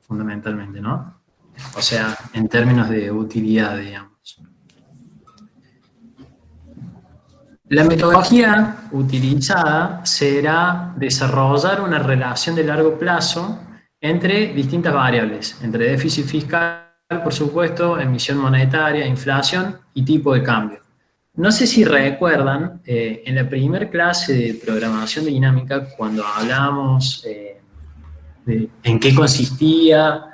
fundamentalmente, ¿no? O sea, en términos de utilidad, digamos. La metodología utilizada será desarrollar una relación de largo plazo entre distintas variables, entre déficit fiscal, por supuesto, emisión monetaria, inflación y tipo de cambio. No sé si recuerdan, en la primera clase de programación dinámica, cuando hablábamos de en qué consistía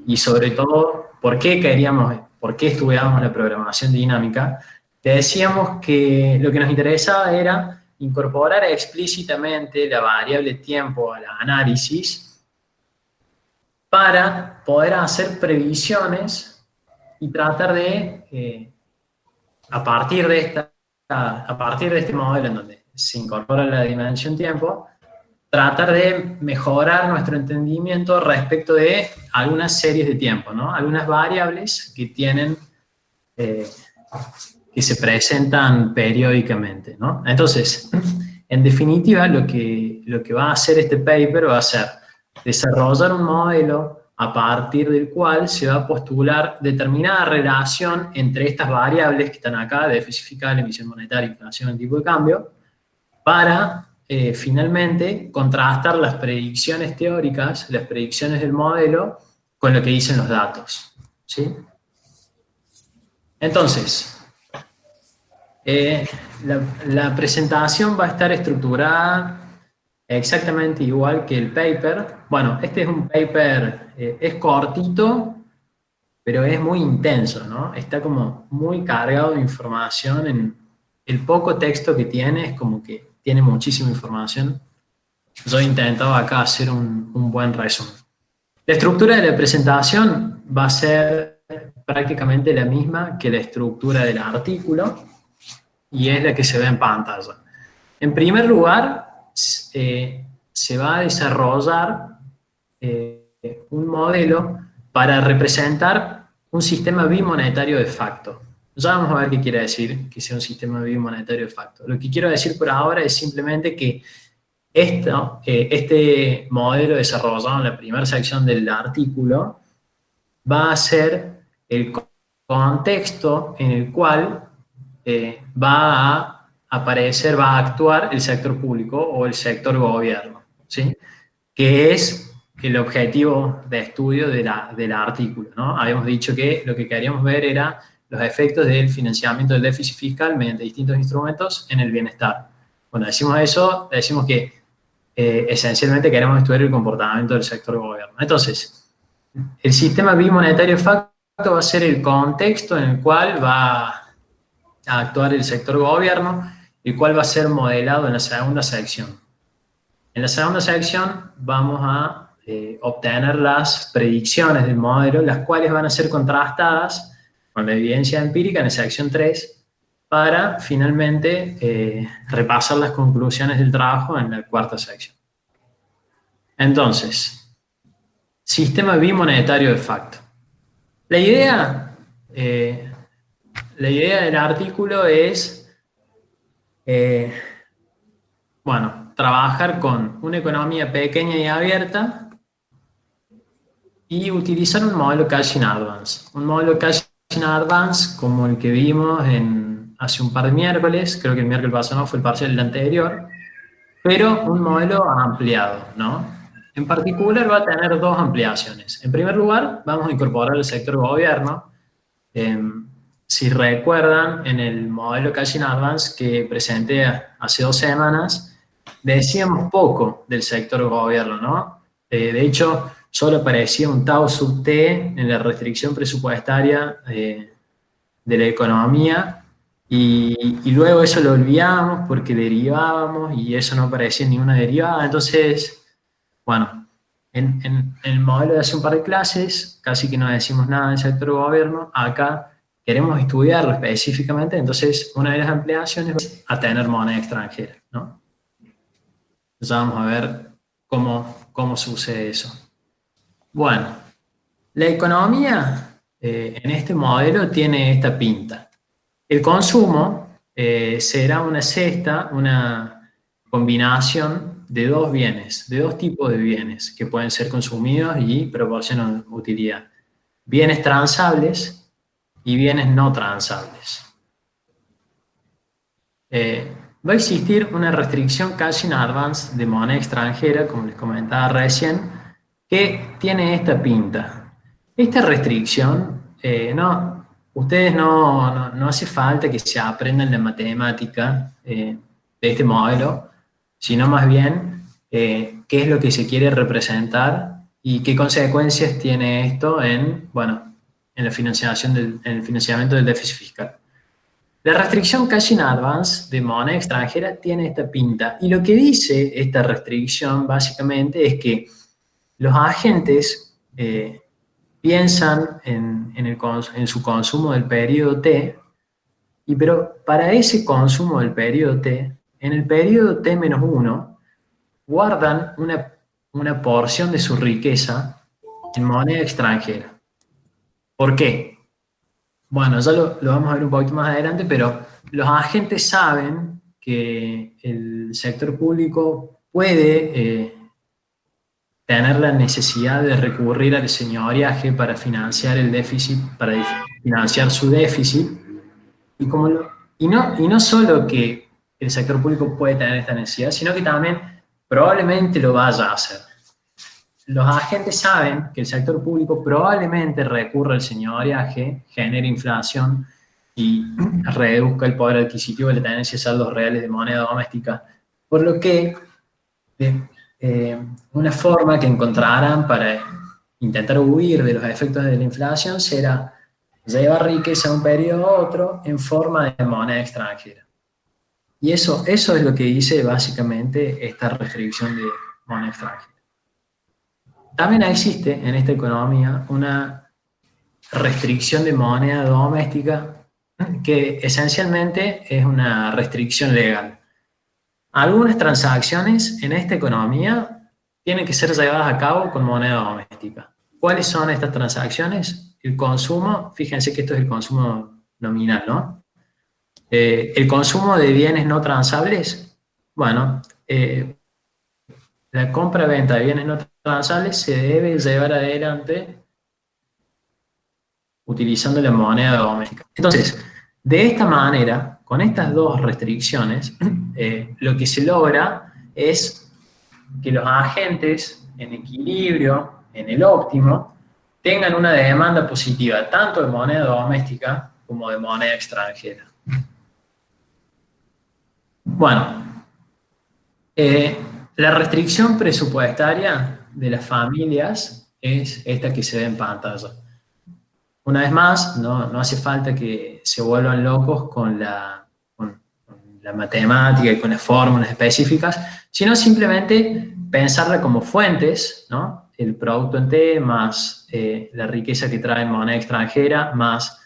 y sobre todo por qué estudiábamos la programación dinámica, te decíamos que lo que nos interesaba era incorporar explícitamente la variable tiempo al análisis para poder hacer previsiones y tratar de, a partir de este modelo en donde se incorpora la dimensión tiempo, tratar de mejorar nuestro entendimiento respecto de algunas series de tiempo, ¿no? Algunas variables que tienen, que se presentan periódicamente, ¿no? Entonces, en definitiva, lo que va a hacer este paper va a ser desarrollar un modelo a partir del cual se va a postular determinada relación entre estas variables que están acá, déficit fiscal, emisión monetaria, inflación, tipo de cambio, para finalmente contrastar las predicciones teóricas, las predicciones del modelo, con lo que dicen los datos, ¿sí? Entonces, la presentación va a estar estructurada exactamente igual que el paper. Bueno, este es un paper, es cortito, pero es muy intenso, ¿no? Está como muy cargado de información. En el poco texto que tiene es como que tiene muchísima información. Yo he intentado acá hacer un buen resumen. La estructura de la presentación va a ser prácticamente la misma que la estructura del artículo y es la que se ve en pantalla. En primer lugar, se va a desarrollar un modelo para representar un sistema bimonetario de facto. Ya vamos a ver qué quiere decir que sea un sistema bimonetario de facto. Lo que quiero decir por ahora es simplemente que este modelo desarrollado en la primera sección del artículo va a ser el contexto en el cual va a aparecer, va a actuar el sector público o el sector gobierno, ¿sí? Que es el objetivo de estudio del artículo, ¿no? Habíamos dicho que lo que queríamos ver era los efectos del financiamiento del déficit fiscal mediante distintos instrumentos en el bienestar. Cuando decimos eso, decimos que esencialmente queremos estudiar el comportamiento del sector gobierno. Entonces, el sistema bimonetario de facto va a ser el contexto en el cual va a actuar el sector gobierno, el cual va a ser modelado en la segunda sección. En la segunda sección vamos a obtener las predicciones del modelo, las cuales van a ser contrastadas con la evidencia empírica en la sección 3, para finalmente repasar las conclusiones del trabajo en la cuarta sección. Entonces, sistema bimonetario de facto. La idea del artículo es, bueno, trabajar con una economía pequeña y abierta y utilizar un modelo cash in advance. Un modelo cash in advance como el que vimos hace un par de miércoles, creo que el miércoles pasado no, fue el parcial del anterior, pero un modelo ampliado, ¿no? En particular va a tener dos ampliaciones. En primer lugar, vamos a incorporar el sector gobierno. Si recuerdan, en el modelo Cash in Advance que presenté hace 2 semanas, decíamos poco del sector gobierno, ¿no? De hecho, solo aparecía un tau sub t en la restricción presupuestaria de la economía, y luego eso lo olvidamos porque derivábamos y eso no aparecía en ninguna derivada. Entonces, bueno, en el modelo de hace un par de clases casi que no decimos nada del sector gobierno. Acá queremos estudiarlo específicamente, entonces una de las ampliaciones es a tener moneda extranjera, ¿no? Ya vamos a ver cómo sucede eso. Bueno, la economía en este modelo tiene esta pinta. El consumo será una cesta, una combinación de dos bienes, de dos tipos de bienes que pueden ser consumidos y proporcionan utilidad. Bienes transables y bienes no transables. Va a existir una restricción cash in advance de moneda extranjera, como les comentaba recién, que tiene esta pinta. Esta restricción, ustedes no hace falta que se aprendan la matemática de este modelo, sino más bien qué es lo que se quiere representar y qué consecuencias tiene esto en la en el financiamiento del déficit fiscal. La restricción cash in advance de moneda extranjera tiene esta pinta y lo que dice esta restricción básicamente es que los agentes piensan en su consumo del periodo T, pero para ese consumo del periodo T, en el periodo T-1, guardan una porción de su riqueza en moneda extranjera. ¿Por qué? Bueno, ya lo vamos a ver un poquito más adelante, pero los agentes saben que el sector público puede tener la necesidad de recurrir al señoreaje para financiar el déficit, para financiar su déficit, y no solo que el sector público puede tener esta necesidad, sino que también probablemente lo vaya a hacer. Los agentes saben que el sector público probablemente recurra al señoreaje, genere inflación y reduzca el poder adquisitivo de la tenencia de saldos reales de moneda doméstica, por lo que una forma que encontrarán para intentar huir de los efectos de la inflación será llevar riqueza de un periodo a otro en forma de moneda extranjera. Y eso es lo que dice básicamente esta restricción de moneda extranjera. También existe en esta economía una restricción de moneda doméstica que esencialmente es una restricción legal. Algunas transacciones en esta economía tienen que ser llevadas a cabo con moneda doméstica. ¿Cuáles son estas transacciones? El consumo, fíjense que esto es el consumo nominal, ¿no? El consumo de bienes no transables, bueno, la compra-venta de bienes no transables se debe llevar adelante utilizando la moneda doméstica. Entonces, de esta manera, con estas dos restricciones, lo que se logra es que los agentes en equilibrio, en el óptimo, tengan una demanda positiva tanto de moneda doméstica como de moneda extranjera. Bueno, la restricción presupuestaria de las familias es esta que se ve en pantalla. Una vez más, no hace falta que se vuelvan locos con la matemática y con las fórmulas específicas, sino simplemente pensarla como fuentes, ¿no? El producto en T más la riqueza que trae en moneda extranjera más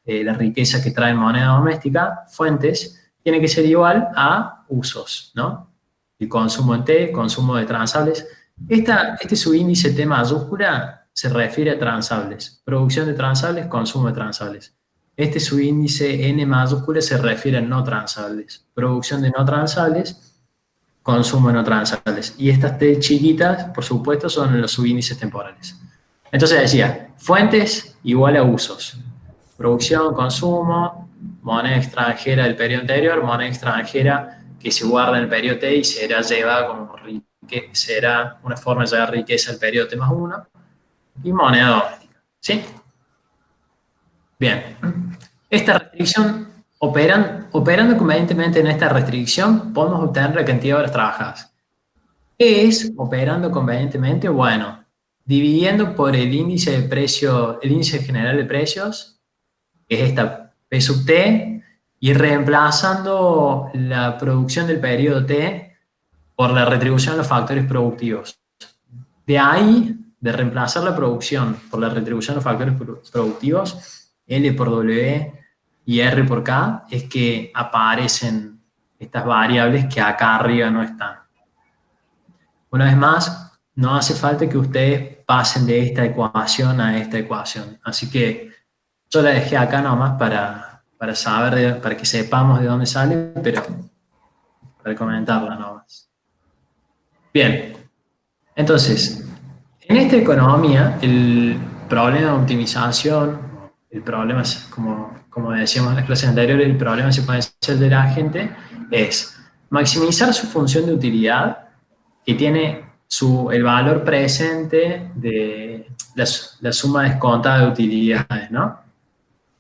la riqueza que trae en moneda doméstica, fuentes, tiene que ser igual a usos, ¿no? El consumo en T, consumo de transables. Este subíndice T mayúscula se refiere a transables. Producción de transables, consumo de transables. Este subíndice N mayúscula se refiere a no transables. Producción de no transables, consumo de no transables. Y estas T chiquitas, por supuesto, son los subíndices temporales. Entonces decía, fuentes igual a usos. Producción, consumo, moneda extranjera del periodo anterior, moneda extranjera que se guarda en el periodo T y será llevada como será una forma de llevar riqueza al periodo T más 1, y moneda doméstica. ¿Sí? Bien. Esta restricción, operando convenientemente en esta restricción, podemos obtener la cantidad de horas trabajadas. ¿Qué es operando convenientemente? Bueno, dividiendo por el índice de precio, el índice general de precios, que es esta P sub T, y reemplazando la producción del periodo T por la retribución de los factores productivos. De ahí, de reemplazar la producción por la retribución de los factores productivos, L por W y R por K, es que aparecen estas variables que acá arriba no están. Una vez más, no hace falta que ustedes pasen de esta ecuación a esta ecuación. Así que yo la dejé acá nomás para saber, para que sepamos de dónde sale, pero para comentarla nomás. Bien, entonces, en esta economía, el problema de optimización, el problema, como decíamos en las clases anteriores, el problema secuencial de la gente es maximizar su función de utilidad, que tiene el valor presente de la suma descontada de utilidades, ¿no?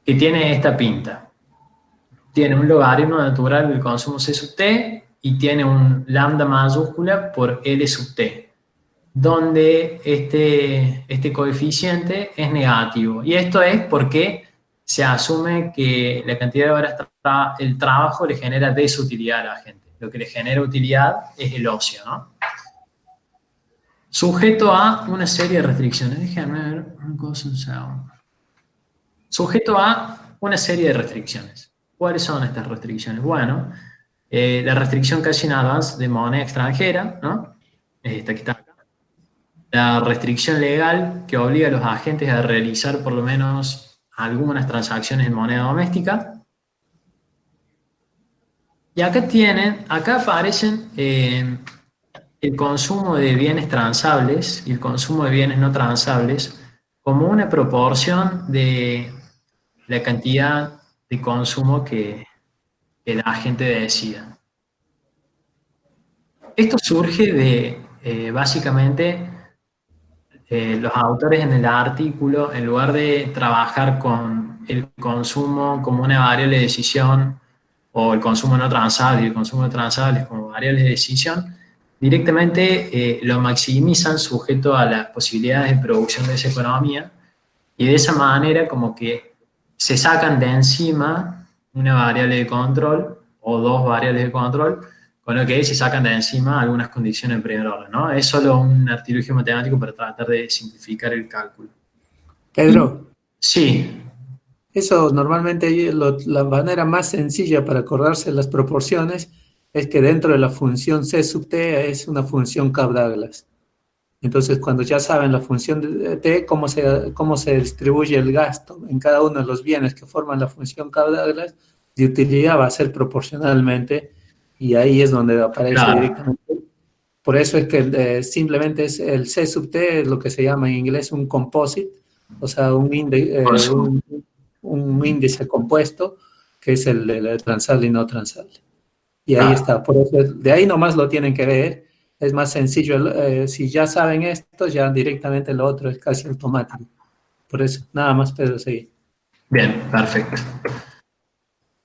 Que tiene esta pinta. Tiene un logaritmo natural del consumo C sub t y tiene un lambda mayúscula por L sub t, donde este coeficiente es negativo. Y esto es porque se asume que la cantidad de horas el trabajo le genera desutilidad a la gente. Lo que le genera utilidad es el ocio, ¿no? Sujeto a una serie de restricciones. Déjenme ver una cosa, un segundo. Sujeto a una serie de restricciones. ¿Cuáles son estas restricciones? Bueno, la restricción cash in advance de moneda extranjera, ¿no? Esta que está acá. La restricción legal que obliga a los agentes a realizar por lo menos algunas transacciones en moneda doméstica. Y acá aparecen el consumo de bienes transables y el consumo de bienes no transables como una proporción de la cantidad de consumo que la agente decida. Esto surge de, básicamente, los autores en el artículo, en lugar de trabajar con el consumo como una variable de decisión, o el consumo no transable y el consumo de transables como variables de decisión, directamente lo maximizan sujeto a las posibilidades de producción de esa economía, y de esa manera como que se sacan de encima una variable de control o dos variables de control, con lo que se sacan de encima algunas condiciones de primer orden, ¿no? Es solo un artilugio matemático para tratar de simplificar el cálculo. Pedro, Sí, eso normalmente la manera más sencilla para acordarse las proporciones es que dentro de la función C sub t es una función Cobb-Douglas. Entonces, cuando ya saben la función de t, cómo se distribuye el gasto en cada uno de los bienes que forman la función Cobb-Douglas, de utilidad va a ser proporcionalmente, y ahí es donde aparece claro. directamente. Por eso es que simplemente es el C sub t, es lo que se llama en inglés un composite, o sea, un índice compuesto, que es el de transable y no transable. Y ahí Claro. está, por eso de ahí nomás lo tienen que ver. Es más sencillo, si ya saben esto, ya directamente lo otro es casi automático. Por eso, nada más, Pedro, seguir. Bien, perfecto.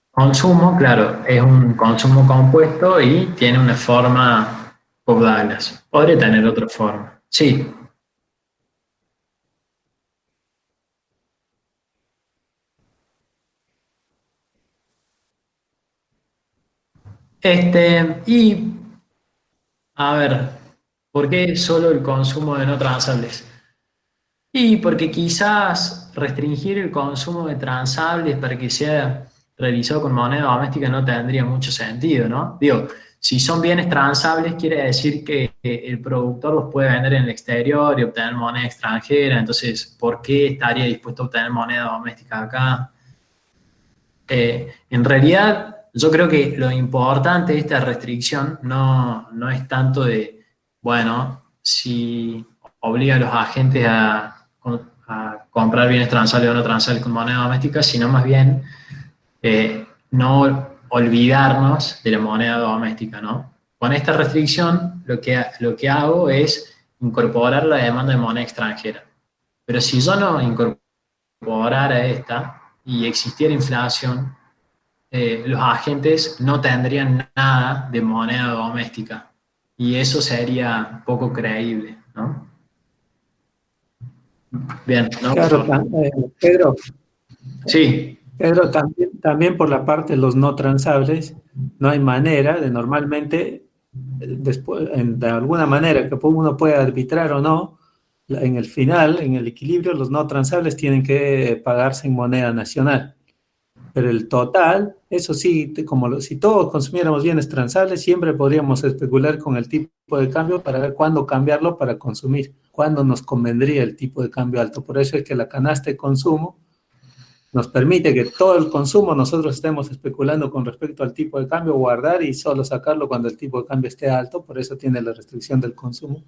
Consumo, claro, es un consumo compuesto y tiene una forma Cobb-Douglas. Podría tener otra forma. Sí. Y a ver, ¿por qué solo el consumo de no transables? Y porque quizás restringir el consumo de transables para que sea realizado con moneda doméstica no tendría mucho sentido, ¿no? Digo, si son bienes transables, quiere decir que el productor los puede vender en el exterior y obtener moneda extranjera, entonces, ¿por qué estaría dispuesto a obtener moneda doméstica acá? En realidad, yo creo que lo importante de esta restricción no es tanto de, bueno, si obliga a los agentes a comprar bienes transables o no transables con moneda doméstica, sino más bien no olvidarnos de la moneda doméstica, ¿no? Con esta restricción, lo que hago es incorporar la demanda de moneda extranjera. Pero si yo no incorporara esta y existiera inflación, los agentes no tendrían nada de moneda doméstica y eso sería poco creíble, ¿no? Bien, ¿no? Claro, Pedro, Sí, también por la parte de los no transables, no hay manera de normalmente, después, de alguna manera que uno pueda arbitrar o no, en el final, en el equilibrio, los no transables tienen que pagarse en moneda nacional. Pero el total, eso sí, si todos consumiéramos bienes transables, siempre podríamos especular con el tipo de cambio para ver cuándo cambiarlo para consumir, cuándo nos convendría el tipo de cambio alto. Por eso es que la canasta de consumo nos permite que todo el consumo nosotros estemos especulando con respecto al tipo de cambio, guardar y solo sacarlo cuando el tipo de cambio esté alto, por eso tiene la restricción del consumo.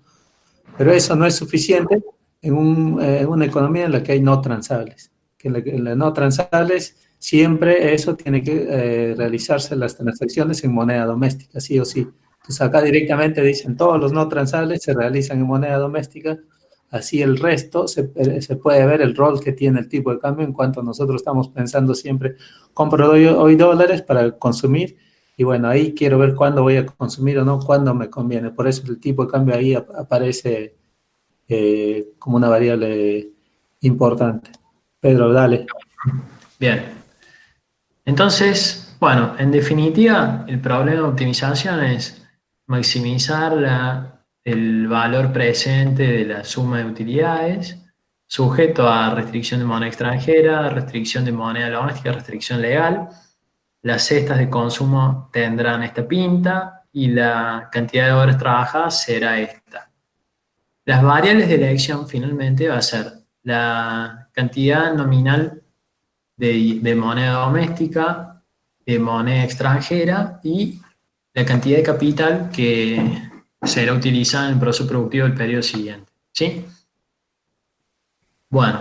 Pero eso no es suficiente en una economía en la que hay no transables. Que en la no transables siempre eso tiene que realizarse las transacciones en moneda doméstica, sí o sí. Entonces acá directamente dicen todos los no transables se realizan en moneda doméstica, así el resto se puede ver el rol que tiene el tipo de cambio en cuanto nosotros estamos pensando siempre, compro hoy dólares para consumir y bueno, ahí quiero ver cuándo voy a consumir o no, cuándo me conviene. Por eso el tipo de cambio ahí aparece como una variable importante. Pedro, dale. Bien. Entonces, bueno, en definitiva, el problema de optimización es maximizar el valor presente de la suma de utilidades, sujeto a restricción de moneda extranjera, restricción de moneda doméstica, restricción legal. Las cestas de consumo tendrán esta pinta y la cantidad de horas trabajadas será esta. Las variables de elección finalmente va a ser la cantidad nominal de moneda doméstica, de moneda extranjera y la cantidad de capital que será utilizada en el proceso productivo del periodo siguiente. ¿Sí? Bueno,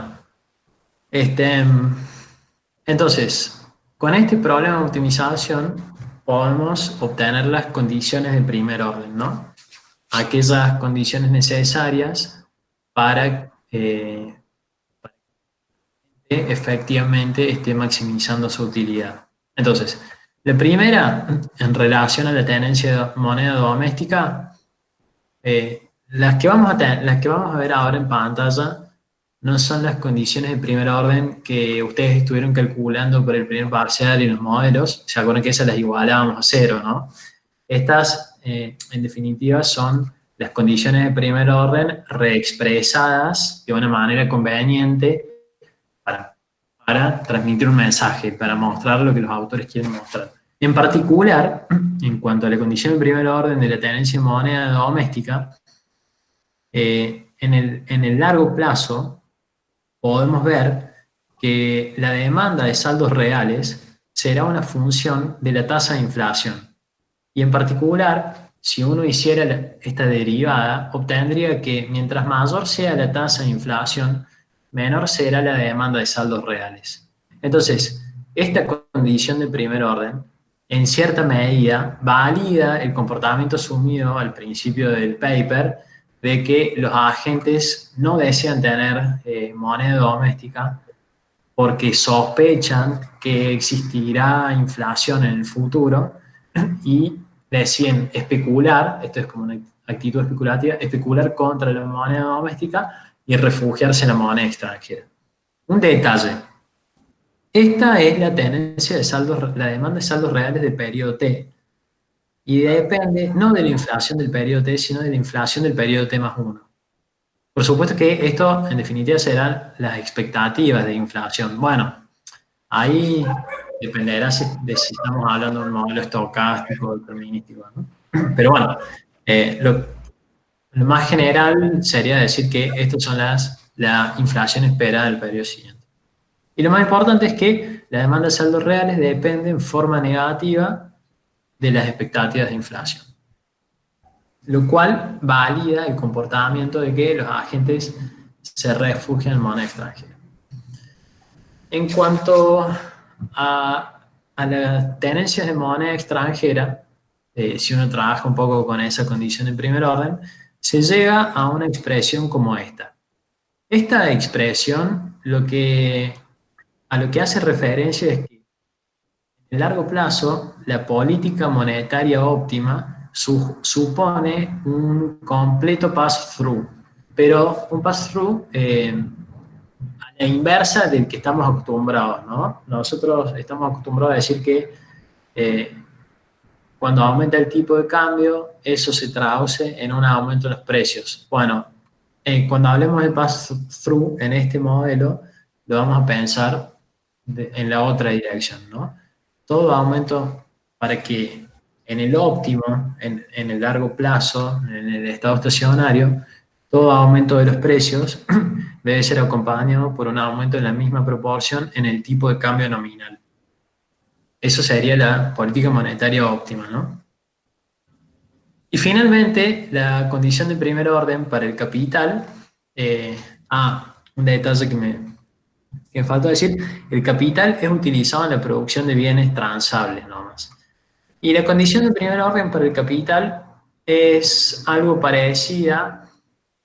entonces, con este problema de optimización podemos obtener las condiciones de primer orden, ¿no? Aquellas condiciones necesarias para que efectivamente esté maximizando su utilidad. Entonces, la primera, en relación a la tenencia de moneda doméstica, las que vamos a ver ahora en pantalla no son las condiciones de primer orden que ustedes estuvieron calculando por el primer parcial y los modelos. Se acuerdan que esas las igualábamos a cero, ¿no? Estas, en definitiva, son las condiciones de primer orden reexpresadas de una manera conveniente para transmitir un mensaje, para mostrar lo que los autores quieren mostrar. En particular, en cuanto a la condición de primer orden de la tenencia de moneda doméstica, en el largo plazo podemos ver que la demanda de saldos reales será una función de la tasa de inflación. Y en particular, si uno hiciera esta derivada, obtendría que mientras mayor sea la tasa de inflación, menor será la demanda de saldos reales. Entonces, esta condición de primer orden, en cierta medida, valida el comportamiento asumido al principio del paper de que los agentes no desean tener moneda doméstica porque sospechan que existirá inflación en el futuro y deciden especular, esto es como una actitud especulativa, especular contra la moneda doméstica y refugiarse en la moneda extranjera. Un detalle, esta es la tenencia de saldos, la demanda de saldos reales de periodo T, y depende no de la inflación del periodo T, sino de la inflación del periodo T más 1. Por supuesto que esto, en definitiva, serán las expectativas de inflación. Bueno, ahí dependerá de si estamos hablando de un modelo estocástico o determinístico, ¿no? Pero bueno, lo más general sería decir que estas son la inflación esperada del periodo siguiente. Y lo más importante es que la demanda de saldos reales depende en forma negativa de las expectativas de inflación, lo cual valida el comportamiento de que los agentes se refugian en moneda extranjera. En cuanto a las tenencias de moneda extranjera, si uno trabaja un poco con esa condición de primer orden, se llega a una expresión como esta. Esta expresión a lo que hace referencia es que en el largo plazo la política monetaria óptima supone un completo pass-through, pero un pass-through a la inversa del que estamos acostumbrados, ¿no? Nosotros estamos acostumbrados a decir que cuando aumenta el tipo de cambio, eso se traduce en un aumento de los precios. Bueno, cuando hablemos de pass-through en este modelo, lo vamos a pensar en la otra dirección, ¿no? Todo aumento para que en el óptimo, en el largo plazo, en el estado estacionario, todo aumento de los precios debe ser acompañado por un aumento en la misma proporción en el tipo de cambio nominal. Eso sería la política monetaria óptima, ¿no? Y finalmente, la condición de primer orden para el capital, un detalle que me faltó decir, el capital es utilizado en la producción de bienes transables nomás. Y la condición de primer orden para el capital es algo parecida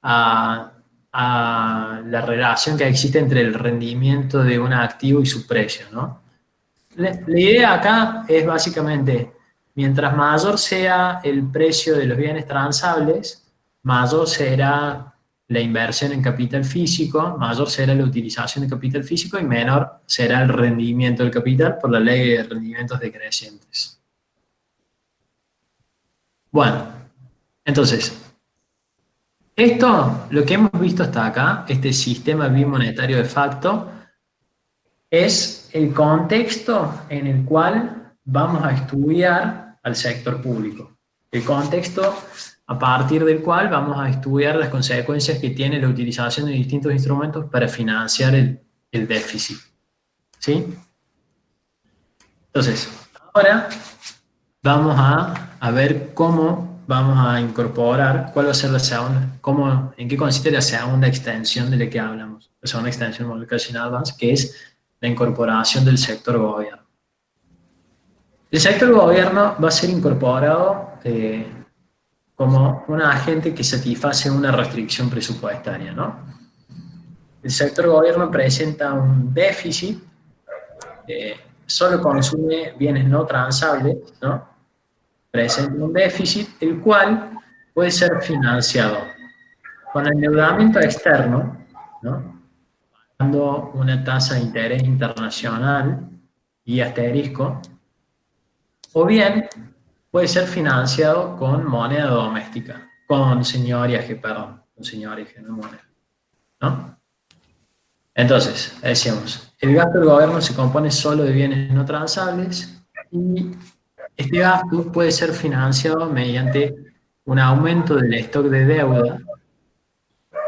a la relación que existe entre el rendimiento de un activo y su precio, ¿no? La idea acá es básicamente, mientras mayor sea el precio de los bienes transables, mayor será la inversión en capital físico, mayor será la utilización de capital físico y menor será el rendimiento del capital por la ley de rendimientos decrecientes. Bueno, entonces, lo que hemos visto hasta acá, este sistema bimonetario de facto, es el contexto en el cual vamos a estudiar al sector público. El contexto a partir del cual vamos a estudiar las consecuencias que tiene la utilización de distintos instrumentos para financiar el déficit. ¿Sí? Entonces, ahora vamos a ver cómo vamos a incorporar, cuál va a ser la segunda, en qué consiste la segunda extensión de la que hablamos. La segunda extensión Model Cash-in Advance, que es la incorporación del sector gobierno. El sector gobierno va a ser incorporado como un agente que satisface una restricción presupuestaria, ¿no? El sector gobierno presenta un déficit, solo consume bienes no transables, ¿no? Presenta un déficit, el cual puede ser financiado con endeudamiento externo, ¿no? Pagando una tasa de interés internacional y asterisco, o bien puede ser financiado con moneda doméstica, con señoriaje, no moneda, ¿no? Entonces, decíamos, el gasto del gobierno se compone solo de bienes no transables y este gasto puede ser financiado mediante un aumento del stock de deuda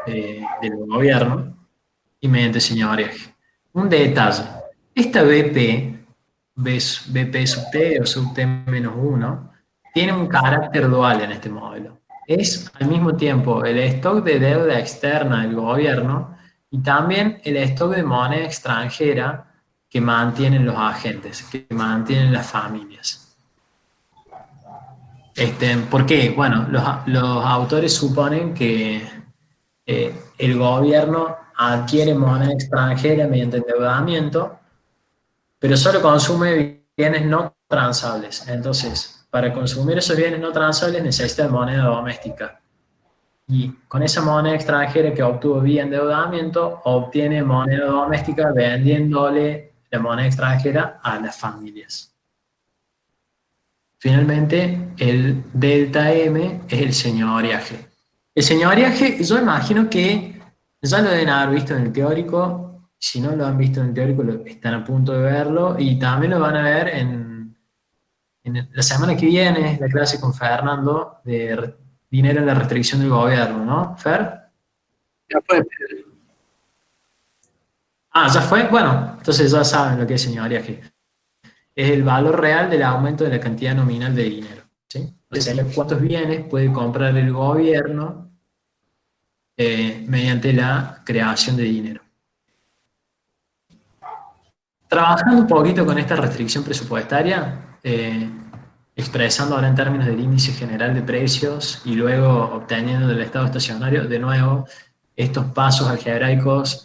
del gobierno y mediante señoriaje. Un detalle, esta BP sub T o sub T-1, tiene un carácter dual en este modelo. Es al mismo tiempo el stock de deuda externa del gobierno y también el stock de moneda extranjera que mantienen los agentes, que mantienen las familias. ¿Por qué? Bueno, los autores suponen que el gobierno adquiere moneda extranjera mediante endeudamiento, pero solo consume bienes no transables. Entonces, para consumir esos bienes no transables necesita moneda doméstica. Y con esa moneda extranjera que obtuvo vía endeudamiento, obtiene moneda doméstica vendiéndole la moneda extranjera a las familias. Finalmente, el delta M es el señoriaje. El señoriaje, yo imagino que ya lo deben haber visto en el teórico. Si no lo han visto en el teórico, están a punto de verlo. Y también lo van a ver en la semana que viene, la clase con Fernando de dinero en la restricción del gobierno, ¿no, Fer? Ya fue. ¿Ya fue? Bueno, entonces ya saben lo que es señoriaje. Es el valor real del aumento de la cantidad nominal de dinero, ¿sí? Entonces, ¿cuántos bienes puede comprar el gobierno mediante la creación de dinero? Trabajando un poquito con esta restricción presupuestaria, expresando ahora en términos del índice general de precios y luego obteniendo del estado estacionario, de nuevo, estos pasos algebraicos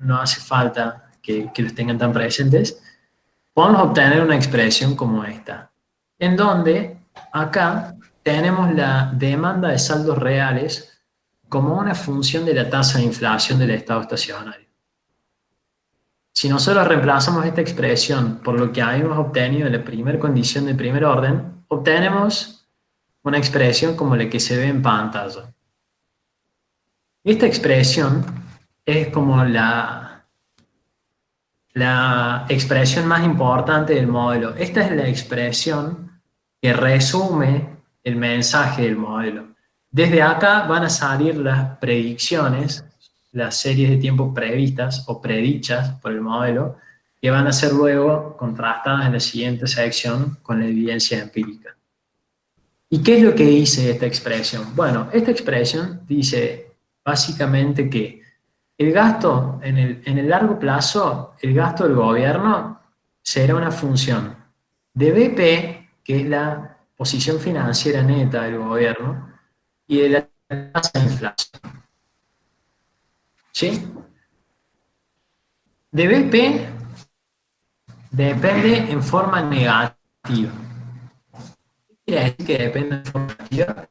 no hace falta que los tengan tan presentes. Podemos obtener una expresión como esta, en donde acá tenemos la demanda de saldos reales como una función de la tasa de inflación del estado estacionario. Si nosotros reemplazamos esta expresión por lo que habíamos obtenido en la primera condición de primer orden, obtenemos una expresión como la que se ve en pantalla. Esta expresión es como la expresión más importante del modelo. Esta es la expresión que resume el mensaje del modelo. Desde acá van a salir las predicciones las series de tiempo previstas o predichas por el modelo, que van a ser luego contrastadas en la siguiente sección con la evidencia empírica. ¿Y qué es lo que dice esta expresión? Bueno, esta expresión dice básicamente que el gasto en el largo plazo, el gasto del gobierno será una función de BP, que es la posición financiera neta del gobierno, y de la tasa de inflación. ¿Sí? De BP depende en forma negativa. ¿Qué quiere decir que depende en forma negativa?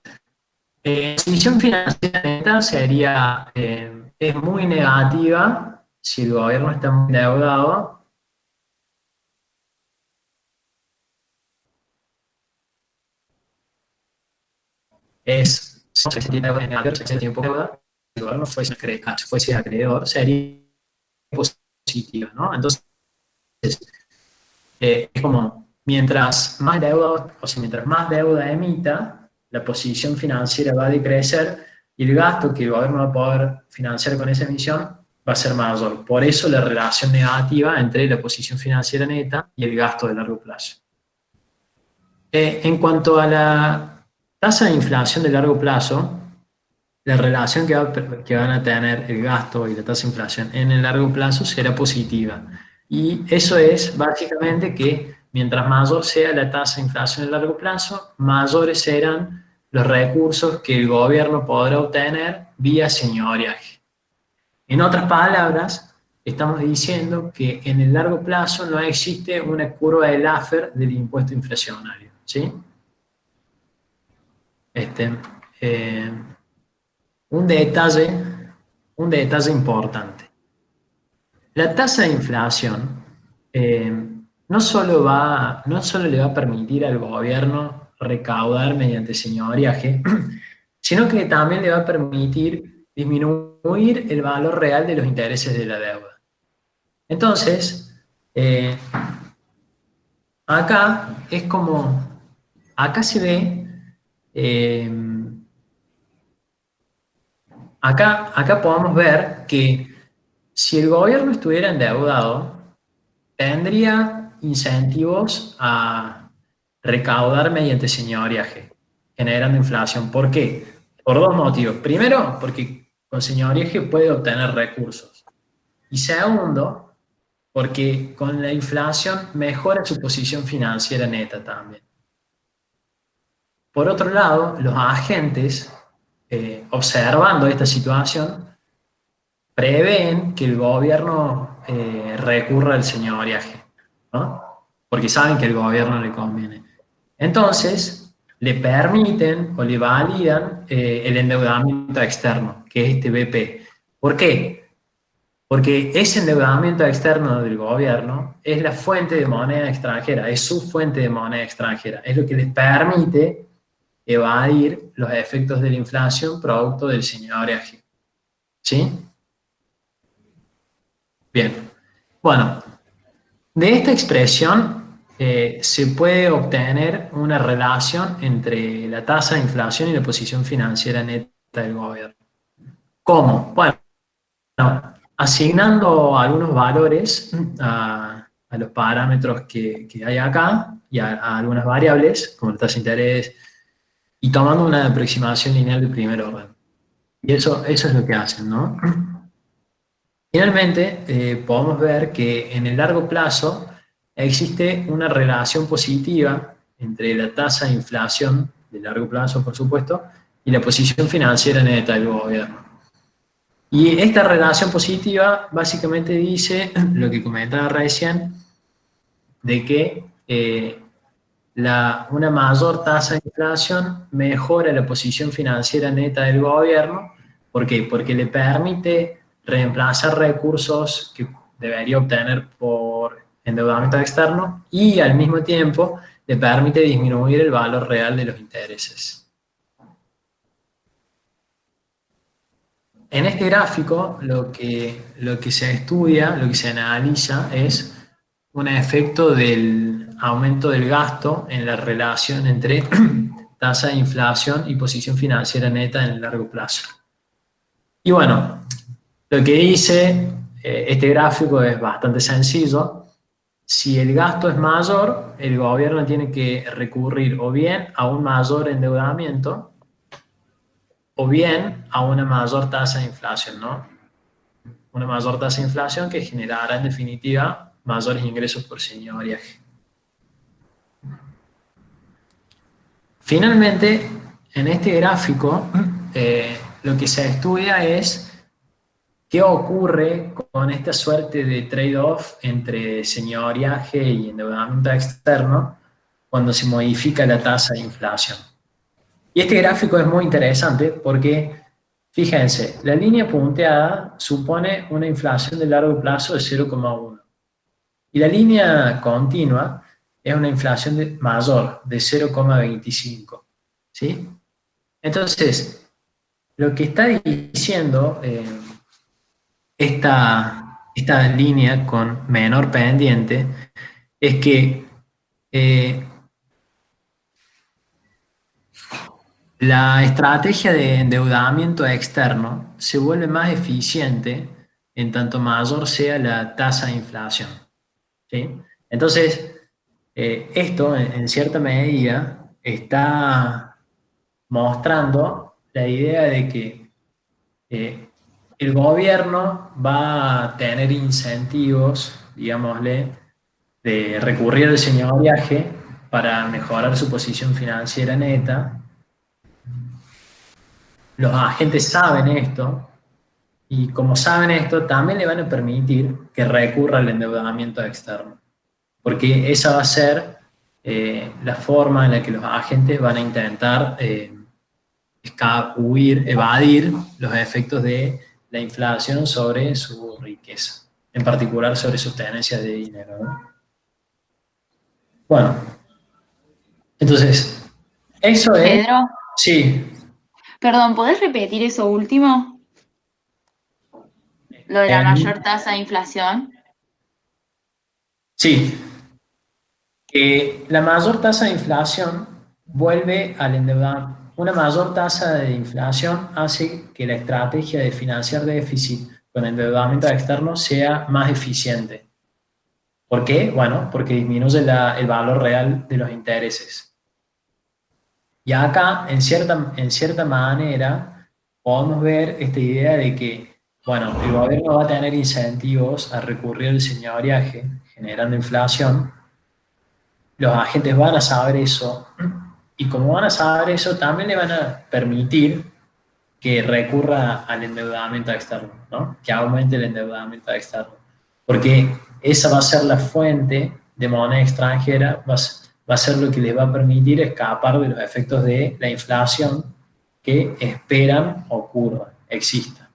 La posición financiera neta sería, es muy negativa si el gobierno está muy endeudado. Si el gobierno fuese acreedor, sería positiva, ¿no? Entonces, es como, mientras más deuda, o sea, mientras más deuda emita, la posición financiera va a decrecer y el gasto que el gobierno va a poder financiar con esa emisión va a ser mayor. Por eso la relación negativa entre la posición financiera neta y el gasto de largo plazo. En cuanto a la tasa de inflación de largo plazo, la relación que van a tener el gasto y la tasa de inflación en el largo plazo será positiva. Y eso es básicamente que mientras mayor sea la tasa de inflación en el largo plazo, mayores serán los recursos que el gobierno podrá obtener vía señoriaje. En otras palabras, estamos diciendo que en el largo plazo no existe una curva de Laffer del impuesto inflacionario, ¿sí? Un detalle importante. La tasa de inflación no solo le va a permitir al gobierno recaudar mediante señoriaje, sino que también le va a permitir disminuir el valor real de los intereses de la deuda. Entonces, acá es como, acá se ve, acá podemos ver que si el gobierno estuviera endeudado, tendría incentivos a recaudar mediante señoriaje, generando inflación. ¿Por qué? Por dos motivos. Primero, porque con señoriaje puede obtener recursos. Y segundo, porque con la inflación mejora su posición financiera neta también. Por otro lado, los agentes, observando esta situación, prevén que el gobierno recurra al señoriaje, ¿no? Porque saben que al gobierno le conviene. Entonces, le permiten o le validan el endeudamiento externo, que es este BP. ¿Por qué? Porque ese endeudamiento externo del gobierno es la fuente de moneda extranjera, es su fuente de moneda extranjera, es lo que les permite evadir los efectos de la inflación producto del señoriaje. ¿Sí? Bien. Bueno, de esta expresión se puede obtener una relación entre la tasa de inflación y la posición financiera neta del gobierno. ¿Cómo? Bueno, asignando algunos valores a los parámetros que hay acá y a algunas variables, como la tasa de interés, y tomando una aproximación lineal de primer orden. Y eso es lo que hacen, ¿no? Finalmente, podemos ver que en el largo plazo existe una relación positiva entre la tasa de inflación de largo plazo, por supuesto, y la posición financiera neta del gobierno. Y esta relación positiva básicamente dice lo que comentaba recién, de que una mayor tasa de inflación mejora la posición financiera neta del gobierno. ¿Por qué? Porque le permite reemplazar recursos que debería obtener por endeudamiento externo y al mismo tiempo le permite disminuir el valor real de los intereses. En este gráfico lo que se estudia, lo que se analiza es un efecto del aumento del gasto en la relación entre tasa de inflación y posición financiera neta en el largo plazo. Y bueno, Lo que dice este gráfico es bastante sencillo. Si el gasto es mayor, el gobierno tiene que recurrir o bien a un mayor endeudamiento o bien a una mayor tasa de inflación, ¿no? Una mayor tasa de inflación que generará en definitiva mayores ingresos por señoriaje. Finalmente, en este gráfico, lo que se estudia es qué ocurre con esta suerte de trade-off entre señoriaje y endeudamiento externo cuando se modifica la tasa de inflación. Y este gráfico es muy interesante porque, fíjense, la línea punteada supone una inflación de largo plazo de 0,1 y la línea continua es una inflación mayor de 0,25. ¿Sí? Entonces, lo que está diciendo esta línea con menor pendiente es que la estrategia de endeudamiento externo se vuelve más eficiente en tanto mayor sea la tasa de inflación. ¿Sí? Entonces, esto en cierta medida está mostrando la idea de que el gobierno va a tener incentivos, digámosle, de recurrir al señoriaje para mejorar su posición financiera neta. Los agentes saben esto y como saben esto, también le van a permitir que recurra al endeudamiento externo, porque esa va a ser la forma en la que los agentes van a intentar huir, evadir los efectos de la inflación sobre su riqueza, en particular sobre sus tenencias de dinero, ¿no? Bueno, entonces, eso es, Pedro, sí. perdón, ¿podés repetir eso último? Lo de la mayor tasa de inflación. Sí, que la mayor tasa de inflación vuelve al endeudamiento. Una mayor tasa de inflación hace que la estrategia de financiar déficit con endeudamiento externo sea más eficiente. ¿Por qué? Bueno, porque disminuye el valor real de los intereses. Y acá, en cierta manera, podemos ver esta idea de que, bueno, el gobierno va a tener incentivos a recurrir al señoriaje, generando inflación. Los agentes van a saber eso, y como van a saber eso, también le van a permitir que recurra al endeudamiento externo, ¿no? Que aumente el endeudamiento externo. Porque esa va a ser la fuente de moneda extranjera, va a ser lo que les va a permitir escapar de los efectos de la inflación que esperan ocurra, exista.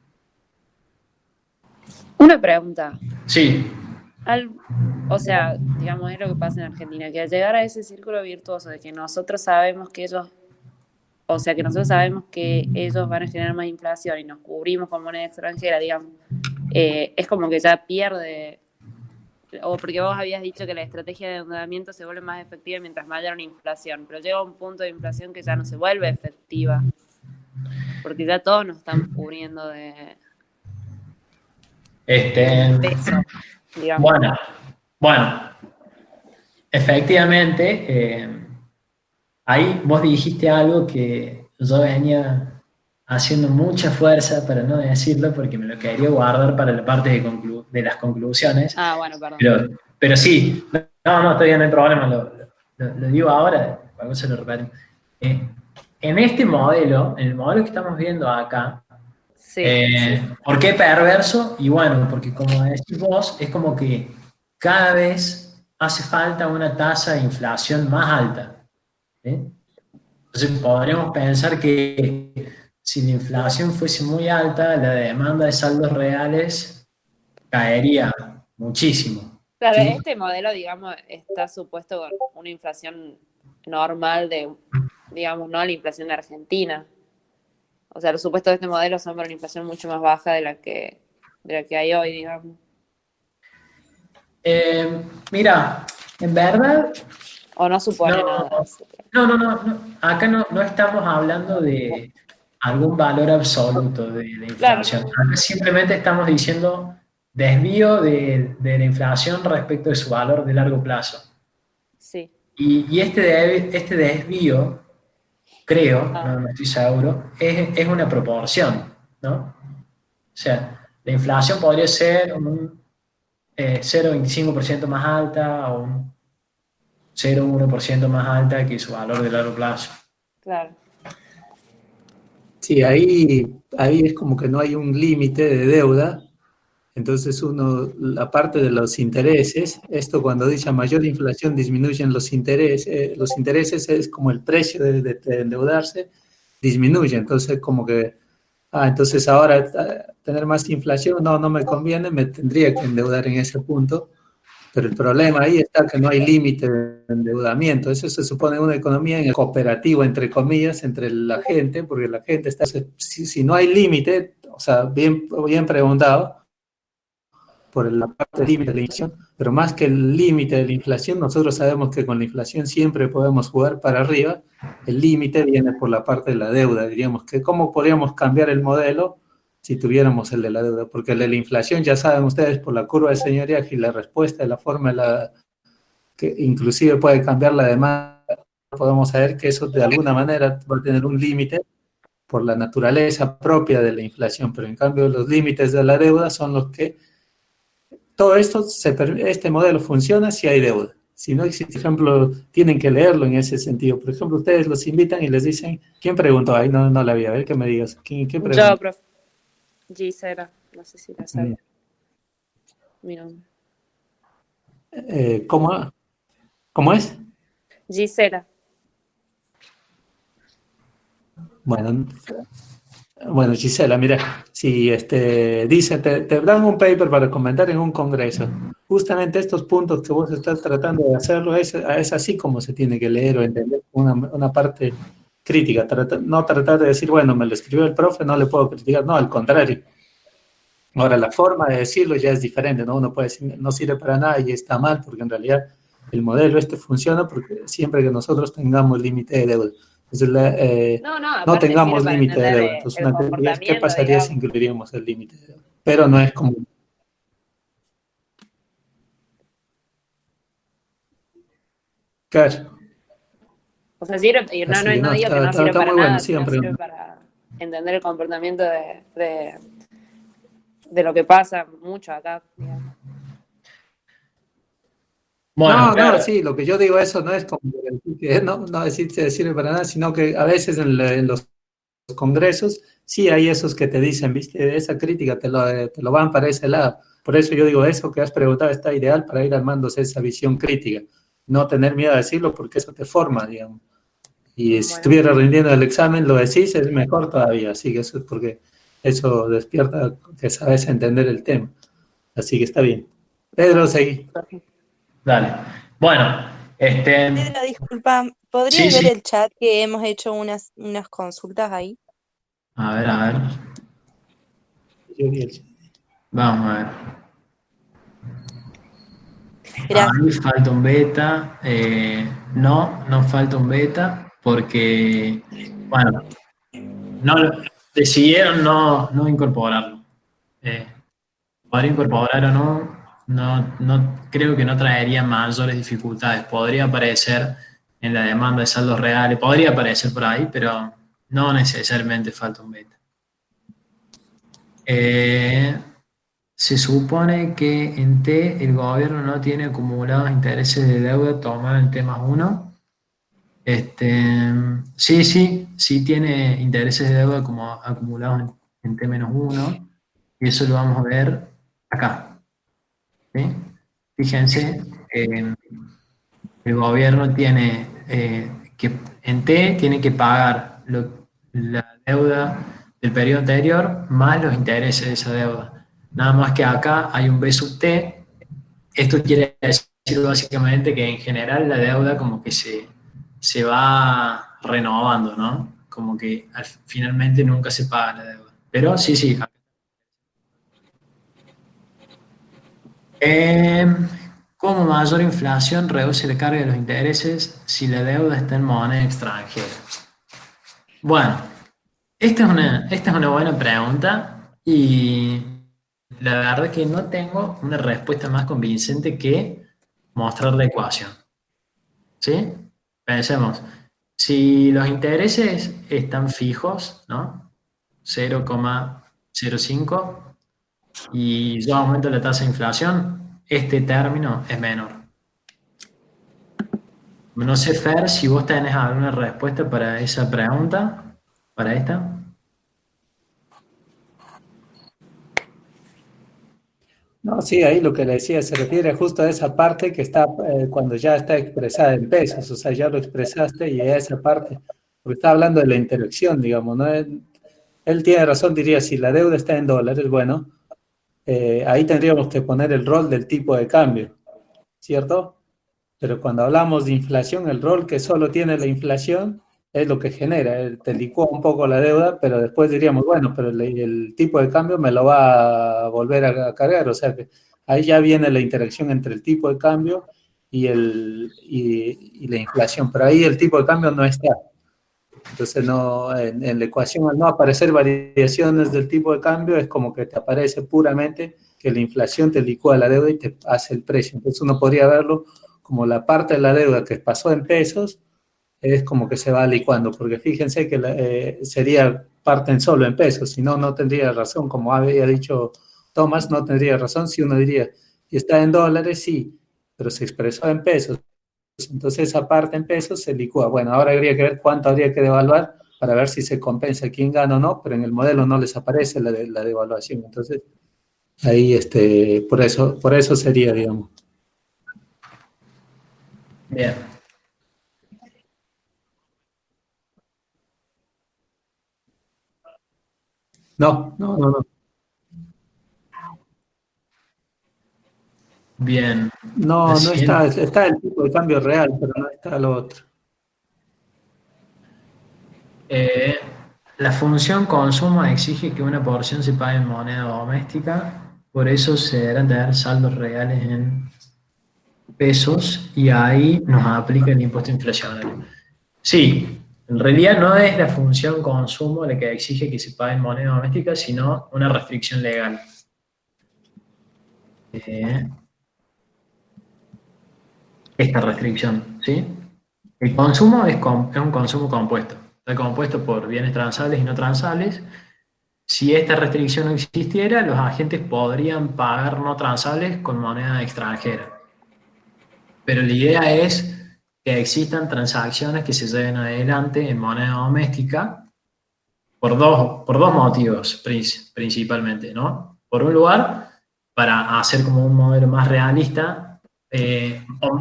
Una pregunta. Sí. O sea, digamos, es lo que pasa en Argentina, que al llegar a ese círculo virtuoso de que nosotros sabemos que ellos, o sea, que nosotros sabemos que ellos van a generar más inflación y nos cubrimos con moneda extranjera, digamos, es como que ya pierde, o porque vos habías dicho que la estrategia de endeudamiento se vuelve más efectiva mientras mayor la inflación, pero llega un punto de inflación que ya no se vuelve efectiva, porque ya todos nos estamos cubriendo de peso, digamos. Bueno, efectivamente, ahí vos dijiste algo que yo venía haciendo mucha fuerza para no decirlo porque me lo quería guardar para la parte de las conclusiones. Ah, bueno, perdón. Pero sí, todavía no hay problema, lo digo ahora, cuando se lo repito. En este modelo, en el modelo que estamos viendo acá, Sí. ¿Por qué perverso? Y bueno, porque como decís vos, es como que cada vez hace falta una tasa de inflación más alta. ¿Sí? Entonces podríamos pensar que si la inflación fuese muy alta, la demanda de saldos reales caería muchísimo. Claro, ¿Sí? este modelo, digamos, está supuesto con una inflación normal de, digamos, no la inflación de Argentina. O sea, los supuestos de este modelo son para una inflación mucho más baja de la que hay hoy, digamos. Mira, en verdad... O no supone nada. No. Acá no estamos hablando de... algún valor absoluto de la inflación. Acá simplemente estamos diciendo desvío de la inflación respecto de su valor de largo plazo. Sí. Y este desvío, creo, no estoy seguro, es una proporción, ¿no? O sea, la inflación podría ser un 0,25% más alta o un 0,1% más alta que su valor de largo plazo. Claro. Sí, ahí es como que no hay un límite de deuda. Entonces la parte de los intereses, esto cuando dice a mayor inflación disminuyen los intereses es como el precio de endeudarse disminuye, entonces como que, entonces ahora tener más inflación, no me conviene, me tendría que endeudar en ese punto, pero el problema ahí está que no hay límite de endeudamiento, eso se supone una economía en el cooperativo, entre comillas, entre la gente, porque la gente está, si no hay límite, o sea, bien preguntado, por la parte del límite de la inflación, pero más que el límite de la inflación, nosotros sabemos que con la inflación siempre podemos jugar para arriba, el límite viene por la parte de la deuda, diríamos que cómo podríamos cambiar el modelo si tuviéramos el de la deuda, porque el de la inflación ya saben ustedes por la curva de señoriaje y la respuesta de la forma que inclusive puede cambiar la demanda, podemos saber que eso de alguna manera va a tener un límite por la naturaleza propia de la inflación, pero en cambio los límites de la deuda son los que todo esto, este modelo funciona si hay deuda. Si no existe, por ejemplo, tienen que leerlo en ese sentido. Por ejemplo, ustedes los invitan y les dicen, ¿quién preguntó? Ahí no la vi, a ver que me digas. ¿Quién preguntó? Yo, profe. Gisela, no sé si la sabe. Mi nombre. ¿Cómo es? Gisela. Bueno, Gisela, mira, si dice, te dan un paper para comentar en un congreso, justamente estos puntos que vos estás tratando de hacerlo, es así como se tiene que leer o entender una parte crítica, no tratar de decir, bueno, me lo escribió el profe, no le puedo criticar, no, al contrario. Ahora, la forma de decirlo ya es diferente, ¿no? Uno puede decir, no sirve para nada y está mal, porque en realidad el modelo funciona porque siempre que nosotros tengamos límite de deuda. Entonces, no tengamos límite de deuda. Entonces, una teoría es qué pasaría si incluiríamos el límite de deuda. Pero no es como... Claro. O sea, sirve, no digo que no sirve para nada, bueno, sino sirve para entender el comportamiento de lo que pasa mucho acá, digamos. Bueno, claro. Sí, lo que yo digo eso no es como que no decir que sirve para nada, sino que a veces en los congresos sí hay esos que te dicen, viste, esa crítica te lo van para ese lado. Por eso yo digo, eso que has preguntado está ideal para ir armándose esa visión crítica. No tener miedo a decirlo porque eso te forma, digamos. Y si estuviera rindiendo el examen, lo decís, es mejor todavía. Así que eso es porque eso despierta que sabes entender el tema. Así que está bien. Pedro, seguí. Dale. Bueno, Pedro, disculpa, ¿podrías ver el chat que hemos hecho unas consultas ahí? A ver. Vamos a ver. Ahí falta un beta. No falta un beta porque, bueno, decidieron no incorporarlo. Podría incorporar o no creo que no traería mayores dificultades. Podría aparecer en la demanda de saldos reales, podría aparecer por ahí, pero no necesariamente falta un beta. Se supone que en T el gobierno no tiene acumulados intereses de deuda, tomar el T+1. Sí tiene intereses de deuda como acumulados en T-1, y eso lo vamos a ver acá. ¿Sí? Fíjense, el gobierno tiene que en T tiene que pagar la deuda del periodo anterior más los intereses de esa deuda. Nada más que acá hay un B sub T. Esto quiere decir básicamente que en general la deuda como que se va renovando, ¿no? Como que finalmente nunca se paga la deuda. Pero sí. Como mayor inflación reduce la carga de los intereses si la deuda está en moneda extranjera. Bueno, Esta es una buena pregunta y la verdad que no tengo una respuesta más convincente que mostrar la ecuación. ¿Sí? Pensemos, si los intereses están fijos, ¿no? 0,05 y yo aumento la tasa de inflación, este término es menor. No sé, Fer, si vos tenés alguna respuesta para esa pregunta, para esta. No, sí, ahí lo que le decía se refiere justo a esa parte que está cuando ya está expresada en pesos, o sea, ya lo expresaste y a esa parte, porque está hablando de la interacción, digamos, ¿no? Él tiene razón, diría, si la deuda está en dólares, bueno, ahí tendríamos que poner el rol del tipo de cambio, ¿cierto? Pero cuando hablamos de inflación, el rol que solo tiene la inflación es lo que genera, te licúa un poco la deuda, pero después diríamos, bueno, pero el tipo de cambio me lo va a volver a cargar, o sea que ahí ya viene la interacción entre el tipo de cambio y la inflación, pero ahí el tipo de cambio no está. Entonces, no, en la ecuación, al no aparecer variaciones del tipo de cambio, es como que te aparece puramente que la inflación te licúa la deuda y te hace el precio. Entonces, uno podría verlo como la parte de la deuda que pasó en pesos, es como que se va licuando, porque fíjense que sería parten solo en pesos, si no, no tendría razón, como había dicho Tomás, no tendría razón si uno diría, si está en dólares, sí, pero se expresó en pesos. Entonces esa parte en pesos se licúa. Bueno, ahora habría que ver cuánto habría que devaluar para ver si se compensa quién gana o no, pero en el modelo no les aparece la devaluación. Entonces, ahí por eso sería, digamos. Bien. No. Bien. La No está, siguiente. está el tipo de cambio real, pero no está lo otro. Eh, la función consumo exige que una porción se pague en moneda doméstica, por eso se deberán tener saldos reales en pesos y ahí nos aplica el impuesto inflacionario. Sí, en realidad no es la función consumo la que exige que se pague en moneda doméstica, sino una restricción legal. Esta restricción, ¿sí? El consumo es un consumo compuesto. Está compuesto por bienes transables y no transables. Si esta restricción no existiera, los agentes podrían pagar no transables con moneda extranjera. Pero la idea es que existan transacciones que se lleven adelante en moneda doméstica por dos motivos principalmente, ¿no? Por un lugar, para hacer como un modelo más realista,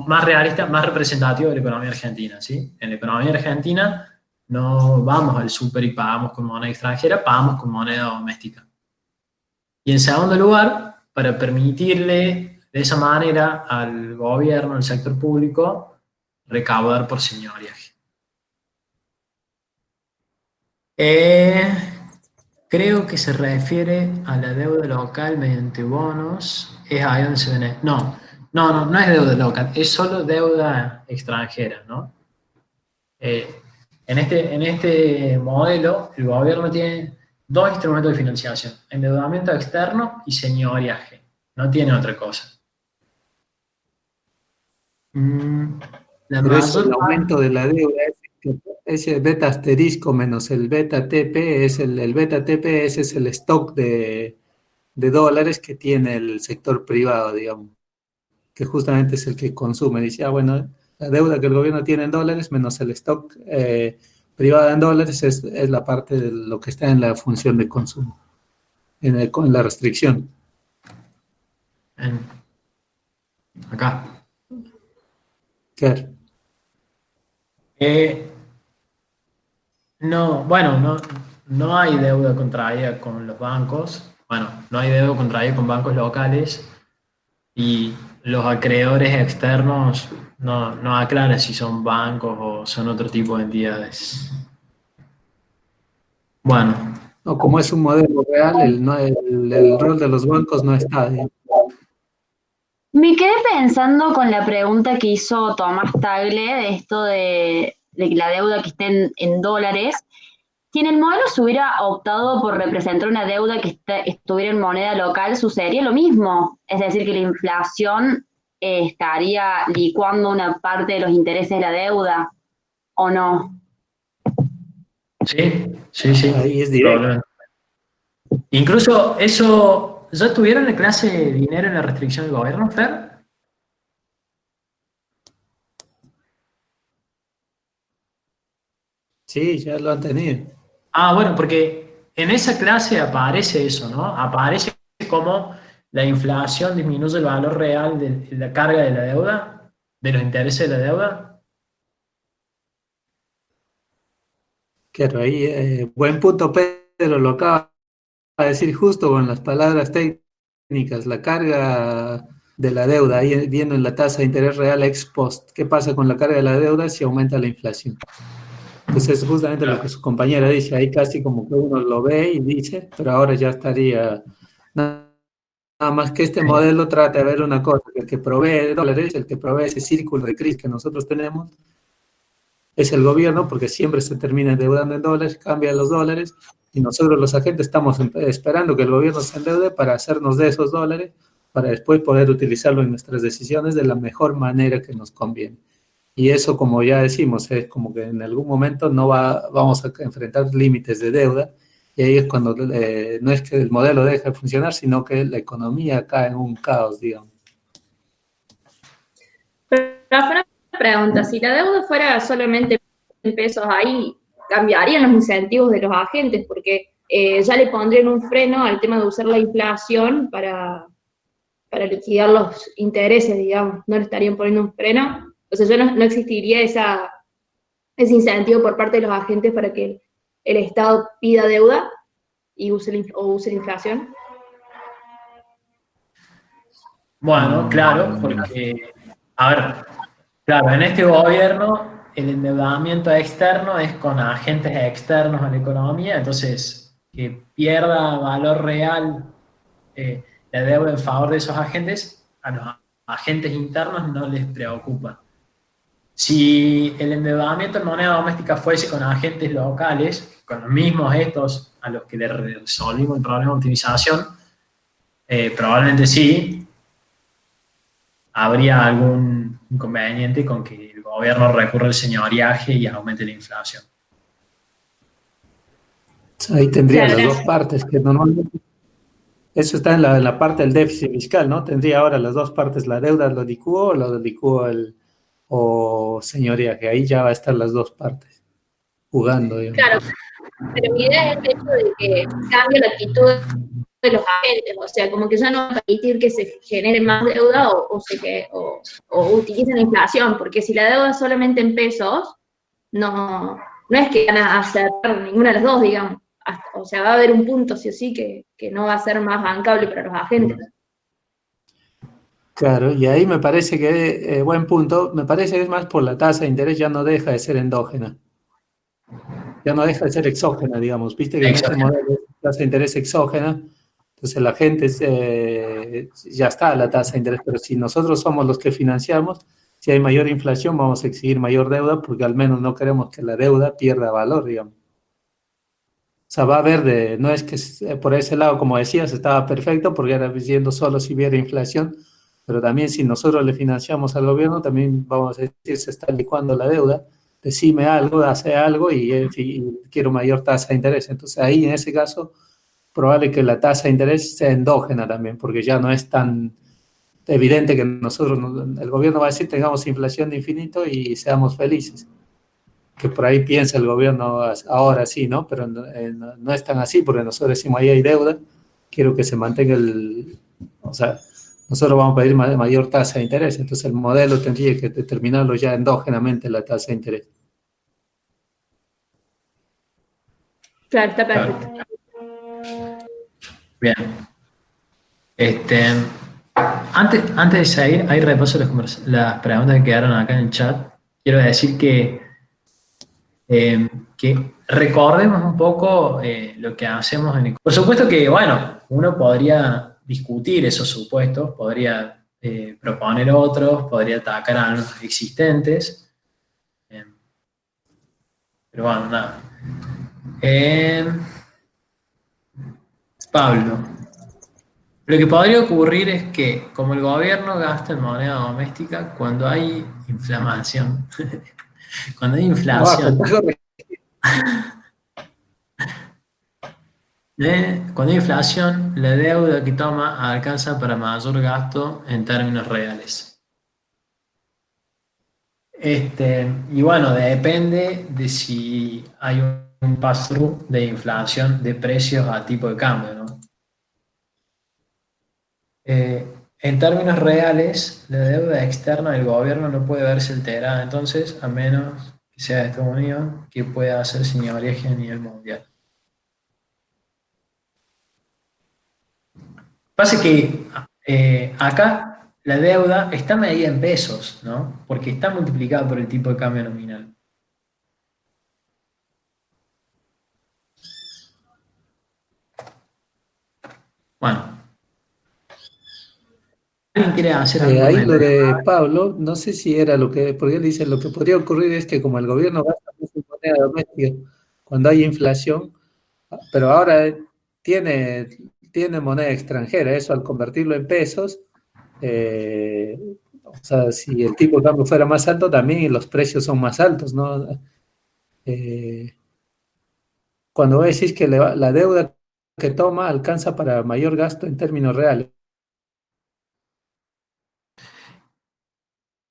más representativo de la economía argentina, ¿sí? En la economía argentina no vamos al súper y pagamos con moneda extranjera, pagamos con moneda doméstica. Y en segundo lugar, para permitirle de esa manera al gobierno, al sector público, recaudar por señoriaje. Creo que se refiere a la deuda local mediante bonos. Es ahí donde se ven. No es deuda local, es solo deuda extranjera, ¿no? En este modelo, el gobierno tiene dos instrumentos de financiación: endeudamiento externo y señoriaje. No tiene otra cosa. La Pero eso, el mayor aumento de la deuda, ese beta asterisco menos el beta TP, el beta TP, ese es el stock de dólares que tiene el sector privado, digamos, que justamente es el que consume. Dice, bueno, la deuda que el gobierno tiene en dólares menos el stock privado en dólares es la parte de lo que está en la función de consumo, en la restricción. acá. Claro. No hay deuda contraída con los bancos. Bueno, no hay deuda contraída con bancos locales y los acreedores externos no aclaran si son bancos o son otro tipo de entidades. Bueno, No, como es un modelo real, el rol de los bancos no está, digamos. Me quedé pensando con la pregunta que hizo Tomás Tagle de esto de la deuda que esté en dólares. Si en el modelo se hubiera optado por representar una deuda que estuviera en moneda local, sucedería lo mismo. Es decir, que la inflación estaría licuando una parte de los intereses de la deuda, ¿o no? Sí, sí, sí, Ahí es directo. probablemente. Incluso eso, ¿ya tuvieron la clase de dinero en la restricción del gobierno, Fer? Sí, ya lo han tenido. Ah, bueno, porque en esa clase aparece eso, ¿no? Aparece cómo la inflación disminuye el valor real de la carga de la deuda, de los intereses de la deuda. Claro, ahí, buen punto, Pedro, lo acaba de decir justo con las palabras técnicas, la carga de la deuda, ahí viendo en la tasa de interés real ex post, ¿qué pasa con la carga de la deuda si aumenta la inflación? Entonces, es justamente lo que su compañera dice, ahí casi como que uno lo ve y dice, pero ahora ya estaría, nada más que este modelo trata de ver una cosa, que el que provee dólares, el que provee ese círculo de crisis que nosotros tenemos, es el gobierno, porque siempre se termina endeudando en dólares, cambia los dólares, y nosotros los agentes estamos esperando que el gobierno se endeude para hacernos de esos dólares, para después poder utilizarlo en nuestras decisiones de la mejor manera que nos conviene. Y eso, como ya decimos, es como que en algún momento vamos a enfrentar límites de deuda, y ahí es cuando no es que el modelo deje de funcionar, sino que la economía cae en un caos, digamos. Rafa, una pregunta, si la deuda fuera solamente en pesos, ahí cambiarían los incentivos de los agentes, porque ya le pondrían un freno al tema de usar la inflación para liquidar los intereses, digamos, no le estarían poniendo un freno, o sea, ya no existiría ese incentivo por parte de los agentes para que el Estado pida deuda y use la inflación. Bueno, claro, porque, a ver, claro, en este gobierno el endeudamiento externo es con agentes externos a la economía, entonces que pierda valor real la deuda en favor de esos agentes, a los agentes internos no les preocupa. Si el endeudamiento en moneda doméstica fuese con agentes locales, con los mismos estos a los que le resolvimos el problema de optimización, probablemente sí, habría algún inconveniente con que el gobierno recurra al señoriaje y aumente la inflación. Ahí tendría Claro, las dos partes, que normalmente eso está en la parte del déficit fiscal, ¿no? Tendría ahora las dos partes, la deuda lo licúo o lo licúo o señoría, que ahí ya va a estar las dos partes jugando, digamos. claro, pero mi idea es el hecho de que cambie la actitud de los agentes, o sea, como que ya no va a permitir que se genere más deuda o utilicen la inflación, porque si la deuda es solamente en pesos, no es que van a aceptar ninguna de las dos, digamos. O sea, va a haber un punto, sí o sí, que no va a ser más bancable para los agentes. Claro, y ahí me parece que, buen punto, me parece que es más por la tasa de interés, ya no deja de ser endógena, ya no deja de ser exógena, digamos, viste que en este modelo es tasa de interés exógena, entonces la gente ya está la tasa de interés, pero si nosotros somos los que financiamos, si hay mayor inflación vamos a exigir mayor deuda porque al menos no queremos que la deuda pierda valor, digamos. O sea, va a haber no es que por ese lado, como decías, estaba perfecto porque era diciendo solo si hubiera inflación, pero también si nosotros le financiamos al gobierno, también vamos a decir, se está licuando la deuda, decime algo, hace algo y, en fin, quiero mayor tasa de interés. Entonces ahí, en ese caso, probable que la tasa de interés sea endógena también, porque ya no es tan evidente que nosotros, el gobierno va a decir, tengamos inflación de infinito y seamos felices. Que por ahí piensa el gobierno ahora sí, ¿no? Pero no es tan así, porque nosotros decimos, ahí hay deuda, quiero que se mantenga o sea, nosotros vamos a pedir mayor tasa de interés, entonces el modelo tendría que determinarlo ya endógenamente la tasa de interés. Claro, está perfecto. Bien. Antes de seguir, hay repaso las preguntas que quedaron acá en el chat. Quiero decir que recordemos un poco lo que hacemos en el... Por supuesto que, bueno, uno podría discutir esos supuestos, podría proponer otros, podría atacar a los existentes, pero bueno, nada. Pablo, lo que podría ocurrir es que, como el gobierno gasta en moneda doméstica, cuando hay inflación, cuando hay Abajo, inflación, cuando hay inflación, la deuda que toma alcanza para mayor gasto en términos reales. Y bueno, depende de si hay un pass-through de inflación de precios a tipo de cambio, ¿no? En términos reales, la deuda externa del gobierno no puede verse alterada, entonces, a menos que sea de Estados Unidos, que pueda hacer señorías a nivel mundial. Pasa que acá la deuda está medida en pesos, ¿no? Porque está multiplicada por el tipo de cambio nominal. Bueno. ¿Alguien quiere hacer algún ahí lo comentario? de Pablo, no sé si era lo que, porque él dice, lo que podría ocurrir es que como el gobierno gasta mucho en moneda doméstica cuando hay inflación, pero ahora tiene, tiene moneda extranjera, eso al convertirlo en pesos, o sea, si el tipo de cambio fuera más alto, también los precios son más altos, ¿no? Cuando vos decís que la deuda que toma alcanza para mayor gasto en términos reales.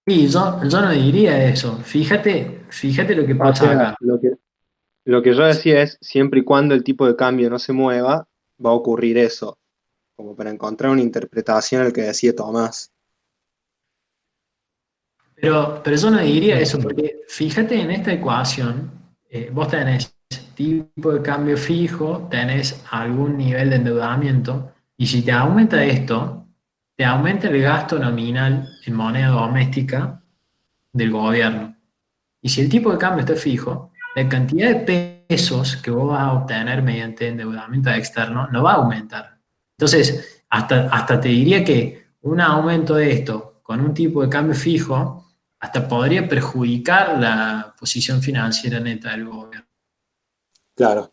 Sí, yo no diría eso. Fíjate lo que O pasa sea, acá. lo que yo decía es, siempre y cuando el tipo de cambio no se mueva, va a ocurrir eso, como para encontrar una interpretación al que decía Tomás. Pero yo no diría eso, porque fíjate en esta ecuación, vos tenés tipo de cambio fijo, tenés algún nivel de endeudamiento, y si te aumenta esto, te aumenta el gasto nominal en moneda doméstica del gobierno. Y si el tipo de cambio está fijo, la cantidad de pesos que vos vas a obtener mediante endeudamiento externo no va a aumentar. Entonces, hasta te diría que un aumento de esto con un tipo de cambio fijo hasta podría perjudicar la posición financiera neta del gobierno. Claro,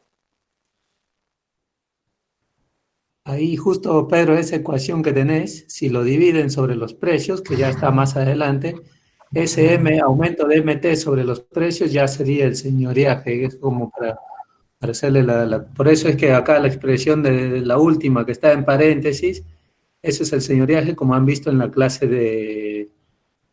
Ahí justo, Pedro, esa ecuación que tenés, si lo dividen sobre los precios, que ya está más adelante, ese aumento de MT sobre los precios ya sería el señoriaje, es como para hacerle Por eso es que acá la expresión de la última que está en paréntesis, ese es el señoriaje como han visto en la clase de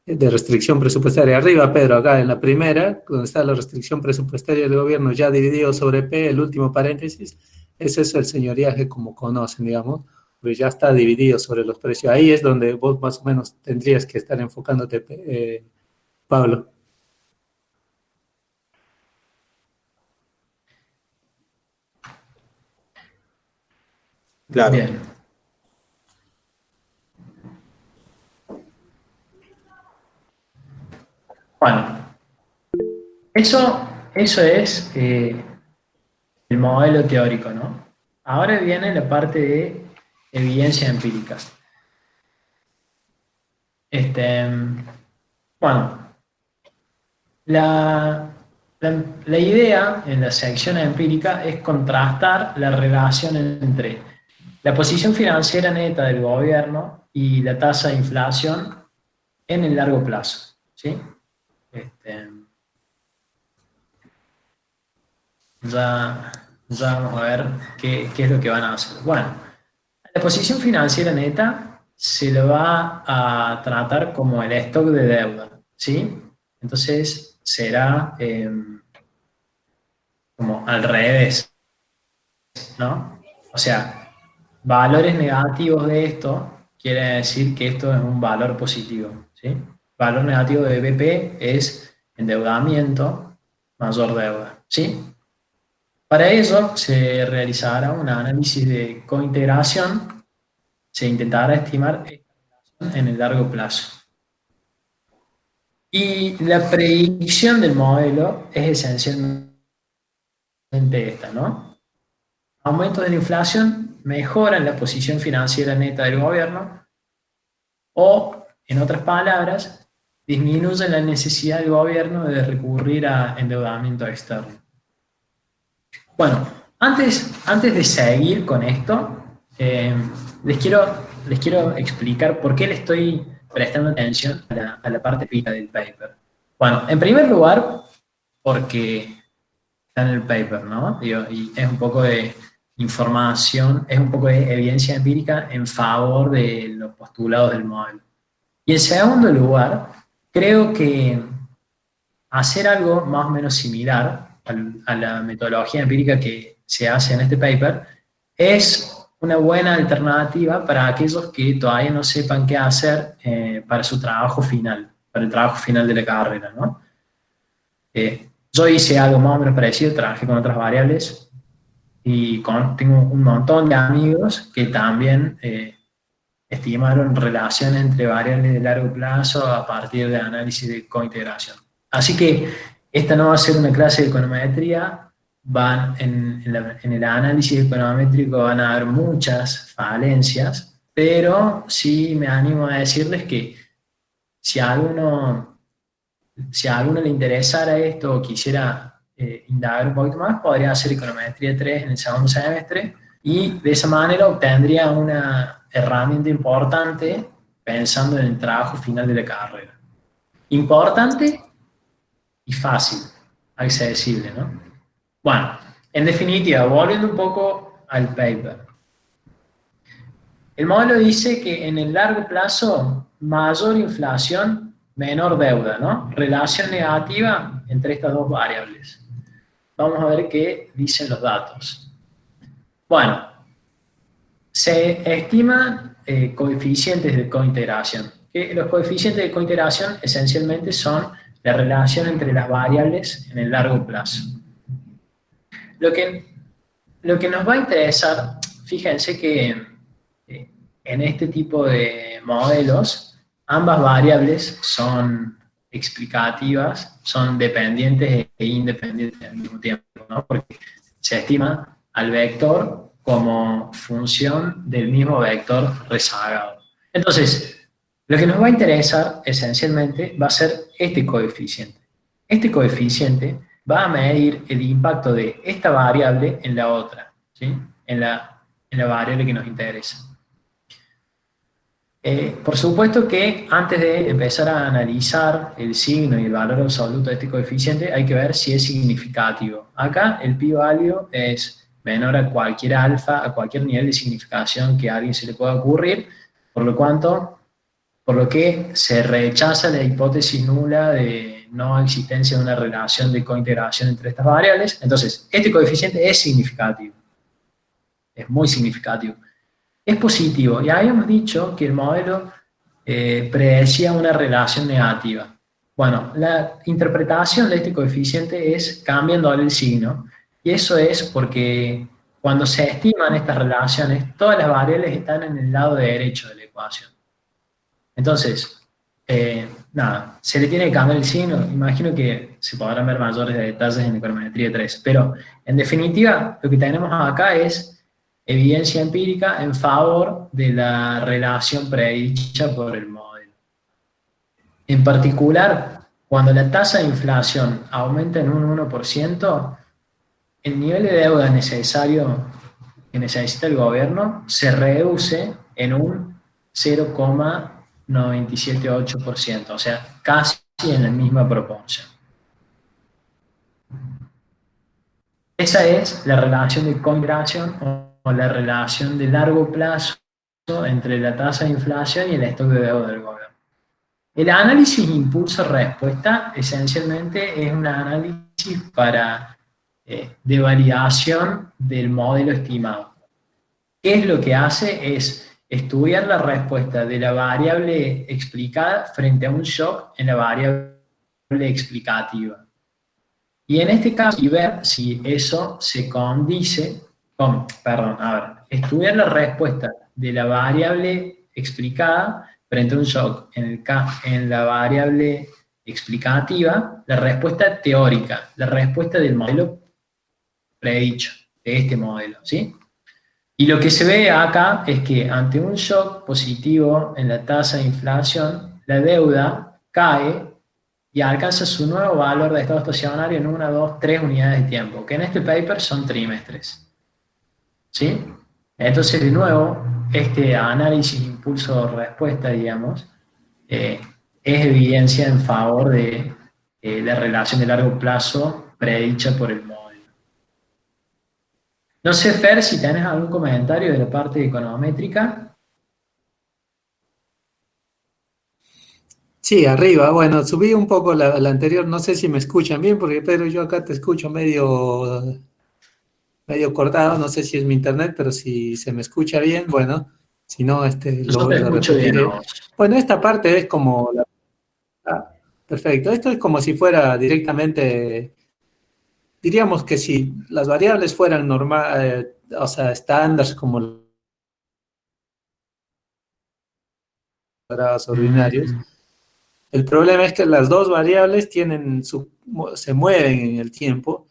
restricción presupuestaria. Arriba, Pedro, acá en la primera, donde está la restricción presupuestaria del gobierno ya dividido sobre P, el último paréntesis, ese es el señoriaje como conocen, digamos, porque ya está dividido sobre los precios. Ahí es donde vos más o menos tendrías que estar enfocándote, Pablo. claro. Bien. Bueno, eso es el modelo teórico, ¿no? Ahora viene la parte de evidencia empírica. Bueno, la idea en la sección empírica es contrastar la relación entre la posición financiera neta del gobierno y la tasa de inflación en el largo plazo, ¿sí? Ya vamos a ver qué es lo que van a hacer. Bueno, la posición financiera neta se lo va a tratar como el stock de deuda, ¿sí? Entonces será como al revés, ¿no? O sea, valores negativos de esto quiere decir que esto es un valor positivo, ¿sí? Valor negativo de BP es endeudamiento mayor deuda, ¿sí? Para ello se realizará un análisis de cointegración, se intentará estimar esta relación en el largo plazo. Y la predicción del modelo es esencialmente esta, ¿no? Aumentos de la inflación mejoran la posición financiera neta del gobierno o, en otras palabras, disminuyen la necesidad del gobierno de recurrir a endeudamiento externo. Bueno, antes de seguir con esto, les quiero explicar por qué le estoy prestando atención a la parte pica del paper. Bueno, en primer lugar, porque está en el paper, ¿no? Y es un poco de información, es un poco de evidencia empírica en favor de los postulados del modelo. Y en segundo lugar, creo que hacer algo más o menos similar a la metodología empírica que se hace en este paper es una buena alternativa para aquellos que todavía no sepan qué hacer para su trabajo final, para el trabajo final de la carrera, ¿no? Yo hice algo más o menos parecido, trabajé con otras variables y tengo un montón de amigos que también estimaron relaciones entre variables de largo plazo a partir de análisis de cointegración. Así que esta no va a ser una clase de econometría, en el análisis econométrico van a haber muchas falencias, pero sí me animo a decirles que si a alguno le interesara esto o quisiera indagar un poquito más, podría hacer econometría 3 en el segundo semestre y de esa manera obtendría una herramienta importante pensando en el trabajo final de la carrera. Importante y fácil, accesible, ¿no? Bueno, en definitiva, volviendo un poco al paper. El modelo dice que en el largo plazo, mayor inflación, menor deuda, ¿no? Relación negativa entre estas dos variables. Vamos a ver qué dicen los datos. Bueno, se estiman coeficientes de cointegración. Los coeficientes de cointegración esencialmente son la relación entre las variables en el largo plazo. Lo que nos va a interesar, fíjense que en este tipo de modelos, ambas variables son explicativas, son dependientes e independientes al mismo tiempo, ¿no? Porque se estima al vector como función del mismo vector rezagado. Entonces, lo que nos va a interesar esencialmente va a ser este coeficiente. Este coeficiente va a medir el impacto de esta variable en la otra, ¿sí? en la variable que nos interesa. Por supuesto que antes de empezar a analizar el signo y el valor absoluto de este coeficiente, hay que ver si es significativo. Acá el p-value es menor a cualquier alfa, a cualquier nivel de significación que a alguien se le pueda ocurrir, por lo que se rechaza la hipótesis nula de no existencia de una relación de cointegración entre estas variables. Entonces, este coeficiente es significativo, es muy significativo. Es positivo, y habíamos dicho que el modelo predecía una relación negativa. Bueno, la interpretación de este coeficiente es cambiándole el signo, y eso es porque cuando se estiman estas relaciones, todas las variables están en el lado derecho de la ecuación. Entonces, nada, se le tiene que cambiar el signo. Imagino que se podrán ver mayores detalles en econometría 3, pero en definitiva lo que tenemos acá es evidencia empírica en favor de la relación predicha por el modelo. En particular, cuando la tasa de inflación aumenta en un 1%, el nivel de deuda necesario que necesita el gobierno se reduce en un 0,978%, o sea, casi en la misma proporción. Esa es la relación de cointegración o la relación de largo plazo entre la tasa de inflación y el stock de deuda del gobierno. El análisis impulso-respuesta esencialmente es un análisis de validación del modelo estimado. ¿Qué es lo que hace? Es estudiar la respuesta de la variable explicada frente a un shock en la variable explicativa. Y en este caso, y ver si eso se condice con, estudiar la respuesta de la variable explicada frente a un shock en la variable explicativa, la respuesta teórica, la respuesta del modelo predicho, de este modelo, ¿sí? Y lo que se ve acá es que ante un shock positivo en la tasa de inflación, la deuda cae y alcanza su nuevo valor de estado estacionario en 1, 2, 3 unidades de tiempo, que en este paper son trimestres. ¿Sí? Entonces, de nuevo, este análisis impulso-respuesta, digamos, es evidencia en favor de la relación de largo plazo predicha por el modelo. No sé, Fer, si tenés algún comentario de la parte econométrica. Sí, arriba. Bueno, subí un poco la anterior. No sé si me escuchan bien, porque Pedro, yo acá te escucho medio cortado. No sé si es mi internet, pero si se me escucha bien, bueno. Si no, Yo te lo escucho bien a repetiré. vos. Bueno, esta parte es como perfecto. Esto es como si fuera directamente, diríamos que si las variables fueran normal, o sea, estándares como los cuadrados ordinarios. El problema es que las dos variables se mueven en el tiempo,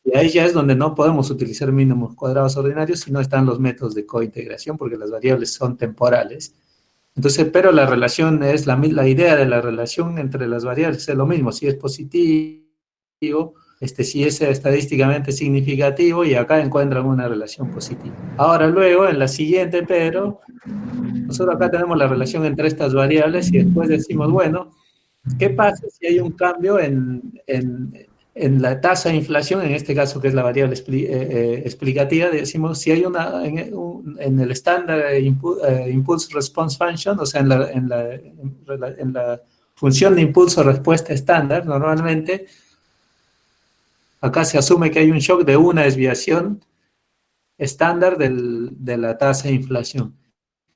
y ahí ya es donde no podemos utilizar mínimos cuadrados ordinarios si no están los métodos de cointegración, porque las variables son temporales. Entonces, pero la relación es la idea de la relación entre las variables es lo mismo, si es positivo, si es estadísticamente significativo, y acá encuentran una relación positiva. Ahora, luego, en la siguiente, pero nosotros acá tenemos la relación entre estas variables y después decimos, bueno, ¿qué pasa si hay un cambio en la tasa de inflación, en este caso que es la variable explicativa? Decimos, si hay en el estándar impulse response function, o sea, en la función de impulso-respuesta estándar, normalmente, acá se asume que hay un shock de una desviación estándar de la tasa de inflación.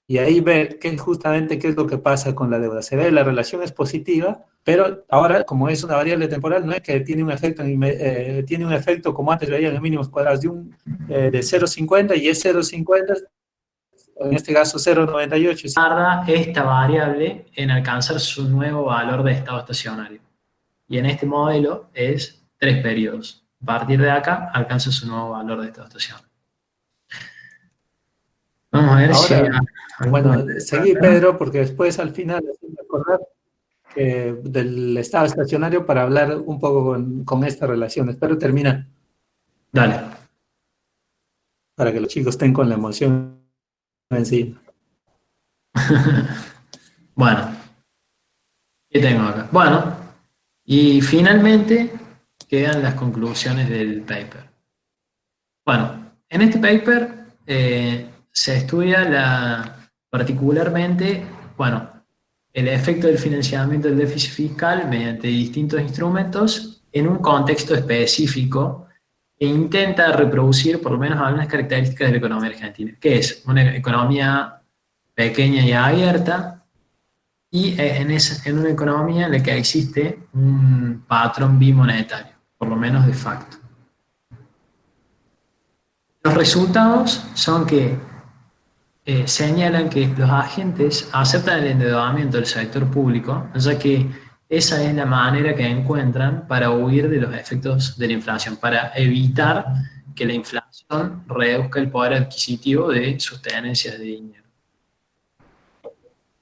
Y ahí ver justamente qué es lo que pasa con la deuda. Se ve la relación es positiva, pero ahora, como es una variable temporal, no es que tiene un efecto como antes veían en mínimos cuadrados de 0,50, y es 0,50, en este caso 0,98. Tarda esta variable en alcanzar su nuevo valor de estado estacionario. Y en este modelo es 3 periodos. A partir de acá alcanza su nuevo valor de estado estacionario. Vamos a ver si hay Ahora, algún bueno, comentario. seguí, Pedro, porque después al final me acordar del estado estacionario para hablar un poco con esta relación. Espero terminar Dale. para que los chicos estén con la emoción encima. Bueno, ¿qué tengo acá? Bueno, y finalmente quedan las conclusiones del paper. Bueno, en este paper se estudia particularmente, bueno, el efecto del financiamiento del déficit fiscal mediante distintos instrumentos en un contexto específico, e intenta reproducir por lo menos algunas características de la economía argentina, que es una economía pequeña y abierta, y en una economía en la que existe un patrón bimonetario, por lo menos de facto. Los resultados son que señalan que los agentes aceptan el endeudamiento del sector público, ya que esa es la manera que encuentran para huir de los efectos de la inflación, para evitar que la inflación reduzca el poder adquisitivo de sus tenencias de dinero.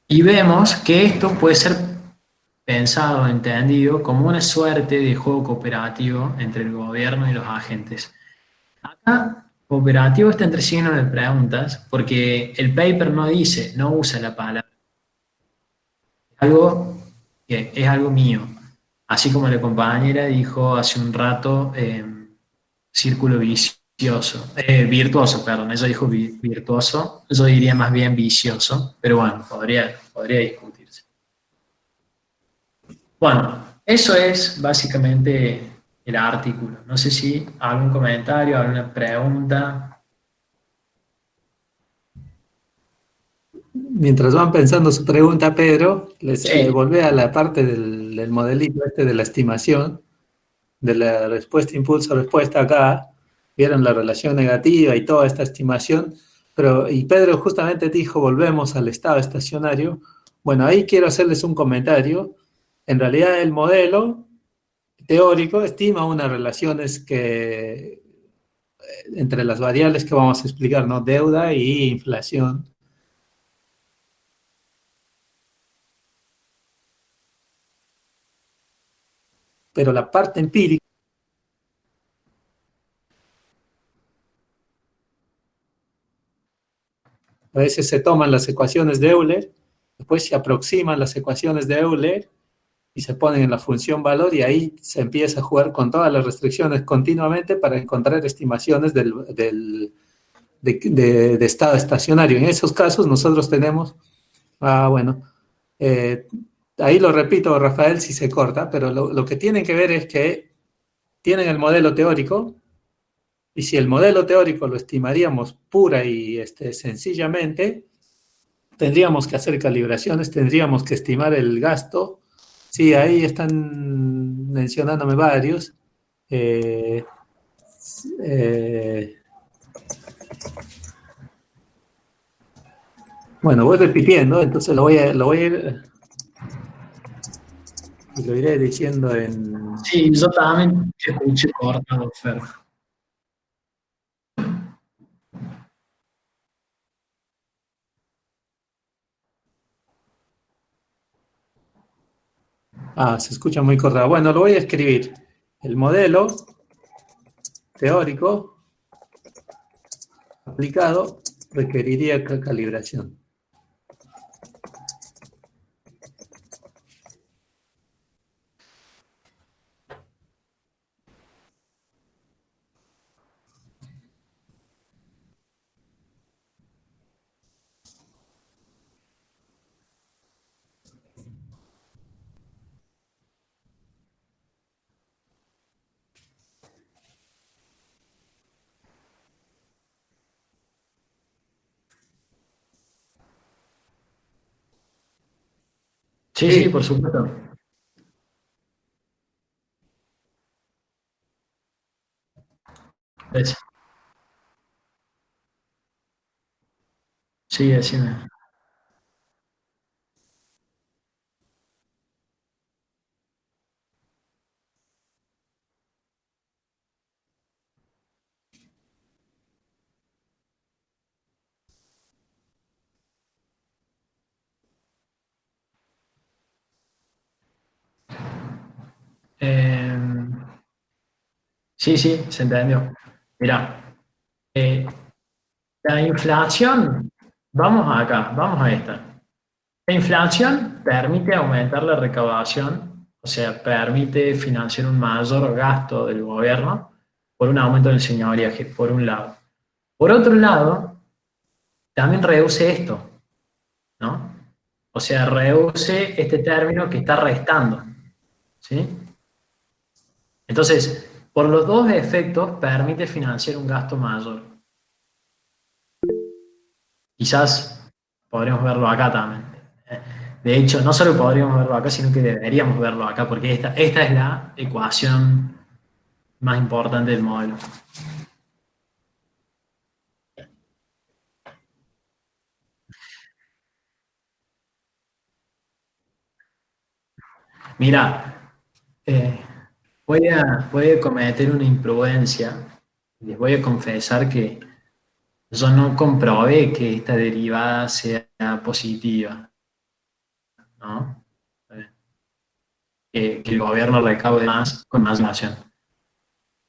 Y vemos que esto puede ser pensado, entendido como una suerte de juego cooperativo entre el gobierno y los agentes. Acá, cooperativo está entre signos de preguntas, porque el paper no dice, no usa la palabra. Es algo mío. Así como la compañera dijo hace un rato, círculo vicioso, virtuoso, perdón, ella dijo virtuoso, yo diría más bien vicioso, pero bueno, podría discutirse. Bueno, eso es básicamente el artículo. No sé si algún comentario, alguna pregunta. Mientras van pensando su pregunta, Pedro, les Sí. volvé a la parte del modelito de la estimación, de la respuesta, impulso, respuesta acá. Vieron la relación negativa y toda esta estimación, y Pedro justamente dijo, volvemos al estado estacionario. Bueno, ahí quiero hacerles un comentario. En realidad el modelo teórico estima unas relaciones entre las variables que vamos a explicar, ¿no? Deuda y inflación. pero la parte empírica, a veces se toman las ecuaciones de Euler, después se aproximan las ecuaciones de Euler y se ponen en la función valor y ahí se empieza a jugar con todas las restricciones continuamente para encontrar estimaciones de estado estacionario. En esos casos nosotros tenemos, ahí lo repito, Rafael, si se corta, pero lo que tienen que ver es que tienen el modelo teórico, y si el modelo teórico lo estimaríamos pura y sencillamente, tendríamos que hacer calibraciones, tendríamos que estimar el gasto. Sí, ahí están mencionándome varios. Bueno, voy repitiendo, entonces lo iré diciendo en... Sí, yo también te escuché cortado, Fer. Se escucha muy cortado. Bueno, lo voy a escribir. El modelo teórico aplicado requeriría calibración. Sí, por supuesto. Sí, decime. Sí, se entendió. Mira, la inflación, vamos a esta. La inflación permite aumentar la recaudación, o sea, permite financiar un mayor gasto del gobierno por un aumento del señoriaje, por un lado. Por otro lado, también reduce esto, ¿no? O sea, reduce este término que está restando, ¿sí? Entonces, por los dos efectos, permite financiar un gasto mayor. Quizás podríamos verlo acá también. De hecho, no solo podríamos verlo acá, sino que deberíamos verlo acá, porque esta es la ecuación más importante del modelo. Mira, voy a cometer una imprudencia. Les voy a confesar que yo no comprobé que esta derivada sea positiva, ¿no? Que el gobierno recaude más con más inflación.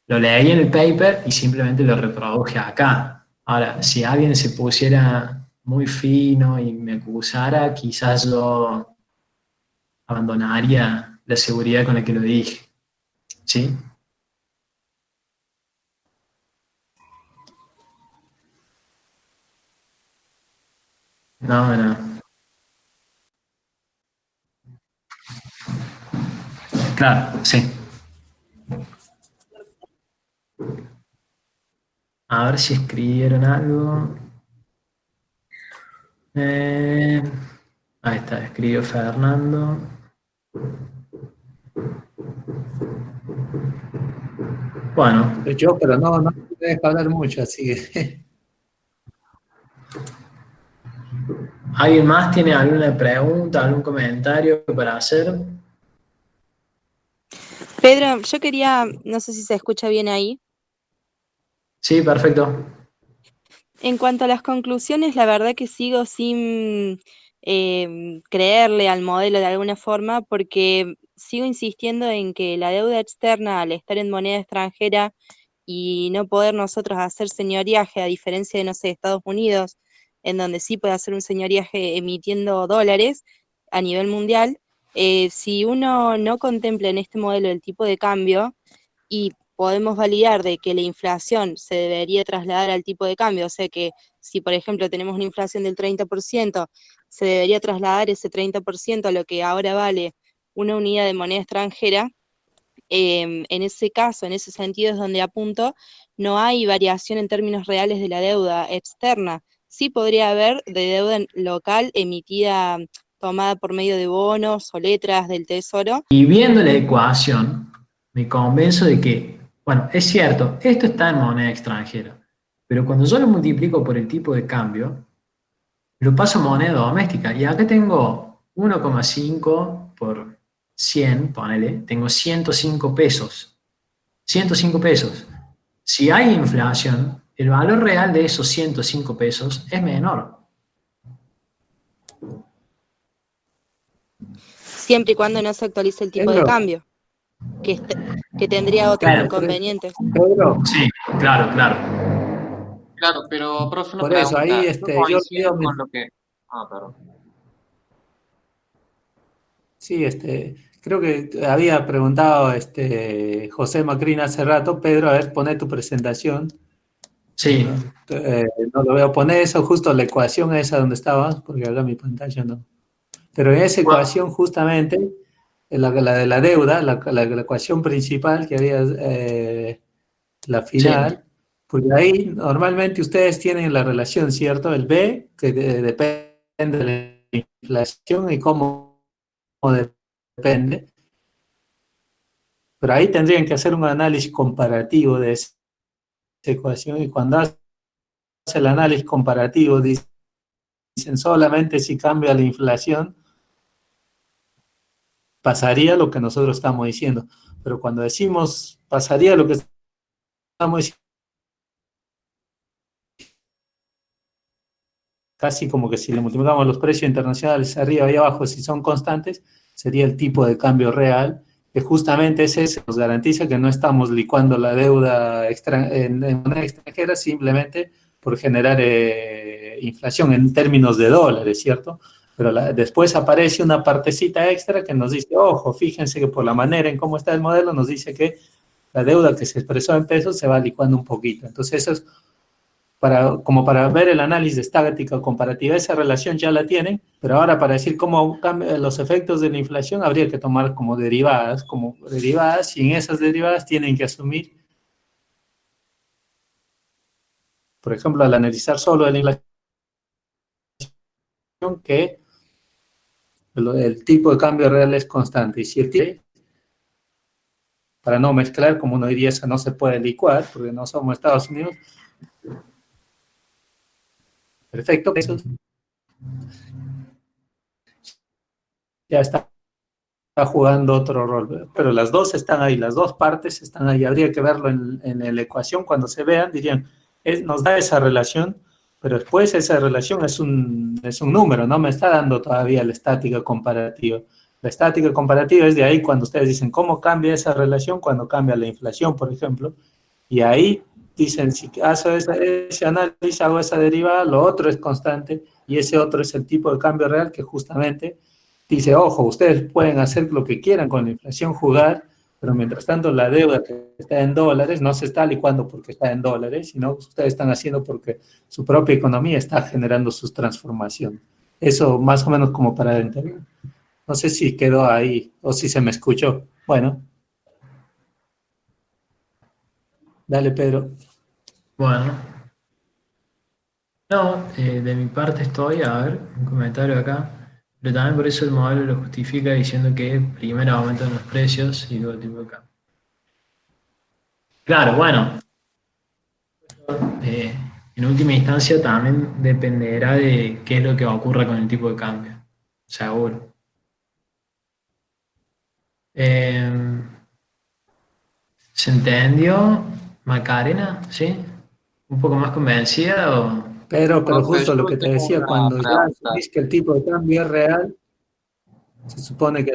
Lo leí en el paper y simplemente lo reproduje acá. Ahora, si alguien se pusiera muy fino y me acusara, quizás yo abandonaría la seguridad con la que lo dije. ¿Sí? No. Claro, sí. A ver si escribieron algo. Ahí está, escribió Fernando. Bueno. Yo, pero no puedes hablar mucho, así que... ¿Alguien más tiene alguna pregunta, algún comentario para hacer? Pedro, yo quería, no sé si se escucha bien ahí. Sí, perfecto. En cuanto a las conclusiones, la verdad que sigo sin creerle al modelo de alguna forma, porque sigo insistiendo en que la deuda externa, al estar en moneda extranjera y no poder nosotros hacer señoriaje, a diferencia de, no sé, Estados Unidos, en donde sí puede hacer un señoriaje emitiendo dólares a nivel mundial, si uno no contempla en este modelo el tipo de cambio y podemos validar de que la inflación se debería trasladar al tipo de cambio, o sea que si por ejemplo tenemos una inflación del 30%, se debería trasladar ese 30% a lo que ahora vale una unidad de moneda extranjera. En ese caso, en ese sentido es donde apunto, no hay variación en términos reales de la deuda externa. Sí podría haber de deuda local emitida, tomada por medio de bonos o letras del Tesoro. Y viendo la ecuación, me convenzo de que, bueno, es cierto, esto está en moneda extranjera, pero cuando yo lo multiplico por el tipo de cambio, lo paso a moneda doméstica. Y acá tengo 1,5 por 100, ponele, tengo 105 pesos. 105 pesos. Si hay inflación, el valor real de esos 105 pesos es menor. Siempre y cuando no se actualice el tipo de Pedro, cambio, que tendría otros Claro. inconvenientes. Pedro, Sí, claro, claro. Claro, pero profe, una por eso ahí pregunta. Yo yo coincido con lo que... Ah, perdón. sí, creo que había preguntado José Macrina hace rato. Pedro, a ver, poné tu presentación. Sí, No lo veo, poner eso justo la ecuación esa donde estabas, porque acá mi pantalla no. Pero en esa ecuación justamente, la de la deuda, la ecuación principal que había, la final, pues ahí normalmente ustedes tienen la relación, ¿cierto? El B, que depende de la inflación y cómo depende. Pero ahí tendrían que hacer un análisis comparativo de esa ecuación, y cuando hace el análisis comparativo dicen solamente si cambia la inflación pasaría lo que nosotros estamos diciendo. Pero cuando decimos pasaría lo que estamos diciendo, casi como que si le multiplicamos los precios internacionales arriba y abajo, si son constantes, sería el tipo de cambio real, que justamente ese nos garantiza que no estamos licuando la deuda en moneda extranjera simplemente por generar inflación en términos de dólares, ¿cierto? Pero después aparece una partecita extra que nos dice, ojo, fíjense que por la manera en cómo está el modelo nos dice que la deuda que se expresó en pesos se va licuando un poquito. Entonces eso es como para ver el análisis de estática comparativa. Esa relación ya la tienen, pero ahora para decir cómo cambian los efectos de la inflación habría que tomar como derivadas, y en esas derivadas tienen que asumir, por ejemplo, al analizar solo la inflación, que el tipo de cambio real es constante. Y si el tipo, para no mezclar, como uno diría, eso no se puede licuar, porque no somos Estados Unidos. Perfecto, eso ya está jugando otro rol, pero las dos están ahí, las dos partes están ahí. Habría que verlo en la ecuación. Cuando se vean dirían, nos da esa relación, pero después esa relación es un número, no me está dando todavía la estática comparativa. La estática comparativa es de ahí cuando ustedes dicen cómo cambia esa relación cuando cambia la inflación, por ejemplo, y ahí dicen, si hago ese análisis, hago esa derivada, lo otro es constante y ese otro es el tipo de cambio real que justamente dice, ojo, ustedes pueden hacer lo que quieran con la inflación, jugar, pero mientras tanto la deuda que está en dólares no se está licuando porque está en dólares, sino que ustedes están haciendo porque su propia economía está generando sus transformaciones. Eso más o menos como para entender. No sé si quedó ahí o si se me escuchó. Bueno. Dale, Pedro. Bueno. No, de mi parte estoy, a ver, un comentario acá. Pero también por eso el modelo lo justifica diciendo que primero aumentan los precios y luego el tipo de cambio. Claro, bueno. En última instancia también dependerá de qué es lo que ocurra con el tipo de cambio. Seguro. ¿Se entendió, Macarena? ¿Sí? ¿Un poco más convencida o...? Pero Profe, justo lo yo que te tengo decía, una cuando ya pregunta. decís que el tipo de cambio es real, se supone que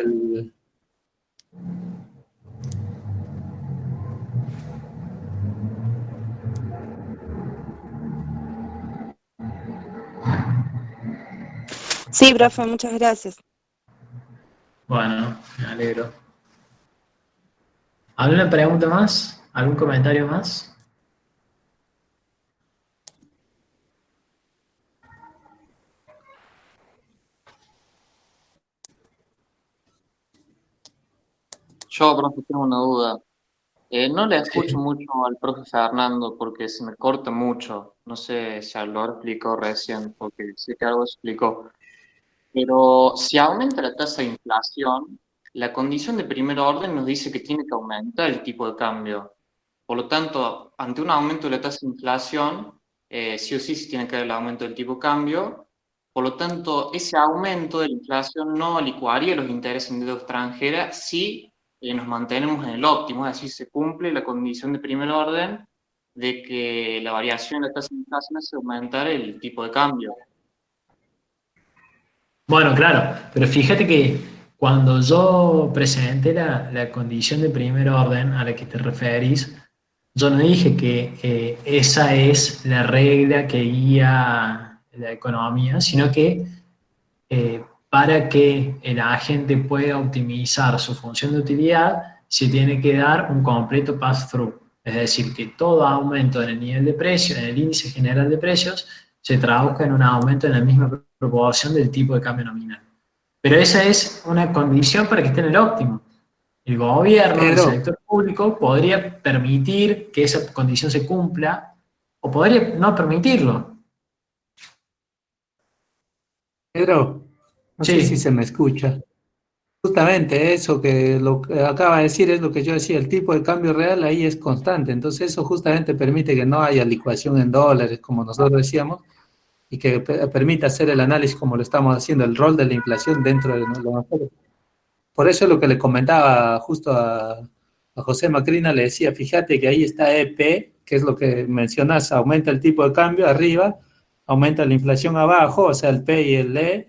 Sí, profe, muchas gracias. Bueno, me alegro. ¿Alguna pregunta más? ¿Algún comentario más? Yo, profe, tengo una duda. No le Sí. escucho mucho al profe Fernando porque se me corta mucho. No sé si lo explicó recién, porque sé que algo explicó. Pero si aumenta la tasa de inflación, la condición de primer orden nos dice que tiene que aumentar el tipo de cambio. Por lo tanto, ante un aumento de la tasa de inflación, sí o sí se tiene que haber el aumento del tipo de cambio. Por lo tanto, ese aumento de la inflación no licuaría los intereses en deuda extranjera si nos mantenemos en el óptimo, es decir, se cumple la condición de primer orden de que la variación de la tasa de inflación hace aumentar el tipo de cambio. Bueno, claro, pero fíjate que cuando yo presenté la condición de primer orden a la que te referís, yo no dije que esa es la regla que guía la economía, sino que para que el agente pueda optimizar su función de utilidad, se tiene que dar un completo pass-through. Es decir, que todo aumento en el nivel de precios, en el índice general de precios, se traduzca en un aumento en la misma proporción del tipo de cambio nominal. Pero esa es una condición para que esté en el óptimo. El gobierno, el Pedro, sector público, podría permitir que esa condición se cumpla o podría no permitirlo. Pedro, no sé si Sí, se me escucha. Justamente eso que lo que acaba de decir es lo que yo decía, el tipo de cambio real ahí es constante, entonces eso justamente permite que no haya licuación en dólares, como nosotros decíamos, y que permita hacer el análisis como lo estamos haciendo, el rol de la inflación dentro de lo. Por eso es lo que le comentaba justo a José Macrina, le decía, fíjate que ahí está EP, que es lo que mencionas, aumenta el tipo de cambio arriba, aumenta la inflación abajo, o sea, el P y el E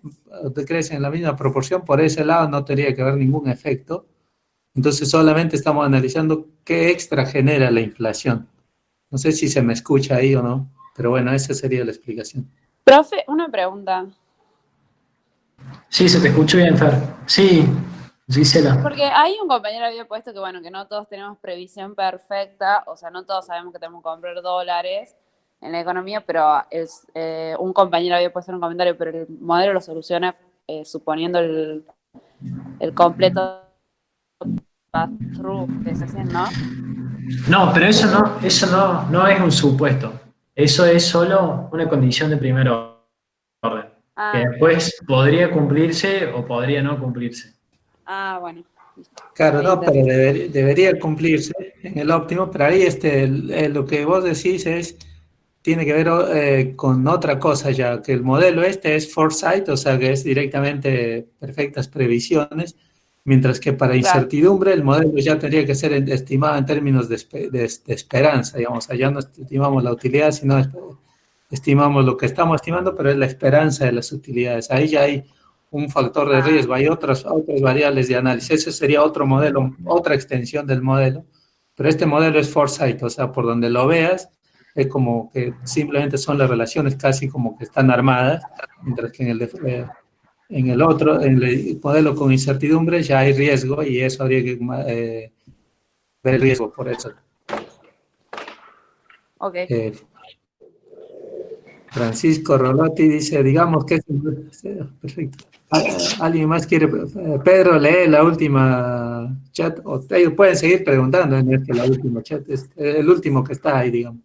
crecen en la misma proporción, por ese lado no tendría que haber ningún efecto. Entonces solamente estamos analizando qué extra genera la inflación. No sé si se me escucha ahí o no, pero bueno, esa sería la explicación. Profe, una pregunta. sí, se te escucha bien, Fer. Sí, Gisela. Porque hay un compañero había puesto que, bueno, que no todos tenemos previsión perfecta, o sea, no todos sabemos que tenemos que comprar dólares en la economía, pero un compañero había puesto en un comentario, pero el modelo lo soluciona suponiendo el completo pass-through que se hacen, ¿no? No, pero eso no es un supuesto. Eso es solo una condición de primer orden, que Ah, después podría cumplirse o podría no cumplirse. bueno. Claro, Ahí no, pero entendí. debería cumplirse en el óptimo, pero ahí lo que vos decís tiene que ver con otra cosa ya, que el modelo este es foresight, o sea que es directamente perfectas previsiones, mientras que para Claro. incertidumbre el modelo ya tendría que ser estimado en términos de esperanza, digamos, o sea, ya no estimamos la utilidad, sino estimamos lo que estamos estimando, pero es la esperanza de las utilidades. Ahí ya hay un factor de riesgo, hay otras variables de análisis. Ese sería otro modelo, otra extensión del modelo, pero este modelo es foresight, o sea, por donde lo veas, es como que simplemente son las relaciones casi como que están armadas, mientras que en el otro, en el modelo con incertidumbre ya hay riesgo y eso habría que ver el riesgo por eso. Ok. Francisco Rolotti dice, digamos que es... Perfecto. ¿Alguien más quiere? Pedro, lee la última chat, o ellos pueden seguir preguntando en la última chat, es el último que está ahí, digamos.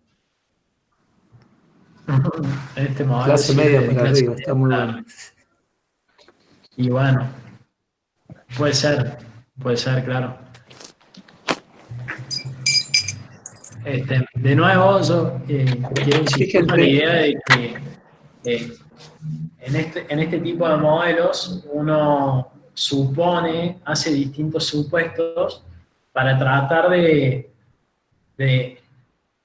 Este modelo Clase sí es media de para clase arriba, media está muy para bueno. arriba. Y bueno, puede ser, claro. De nuevo, yo quiero insistir con la Fíjense, idea de que en este tipo de modelos uno hace distintos supuestos para tratar de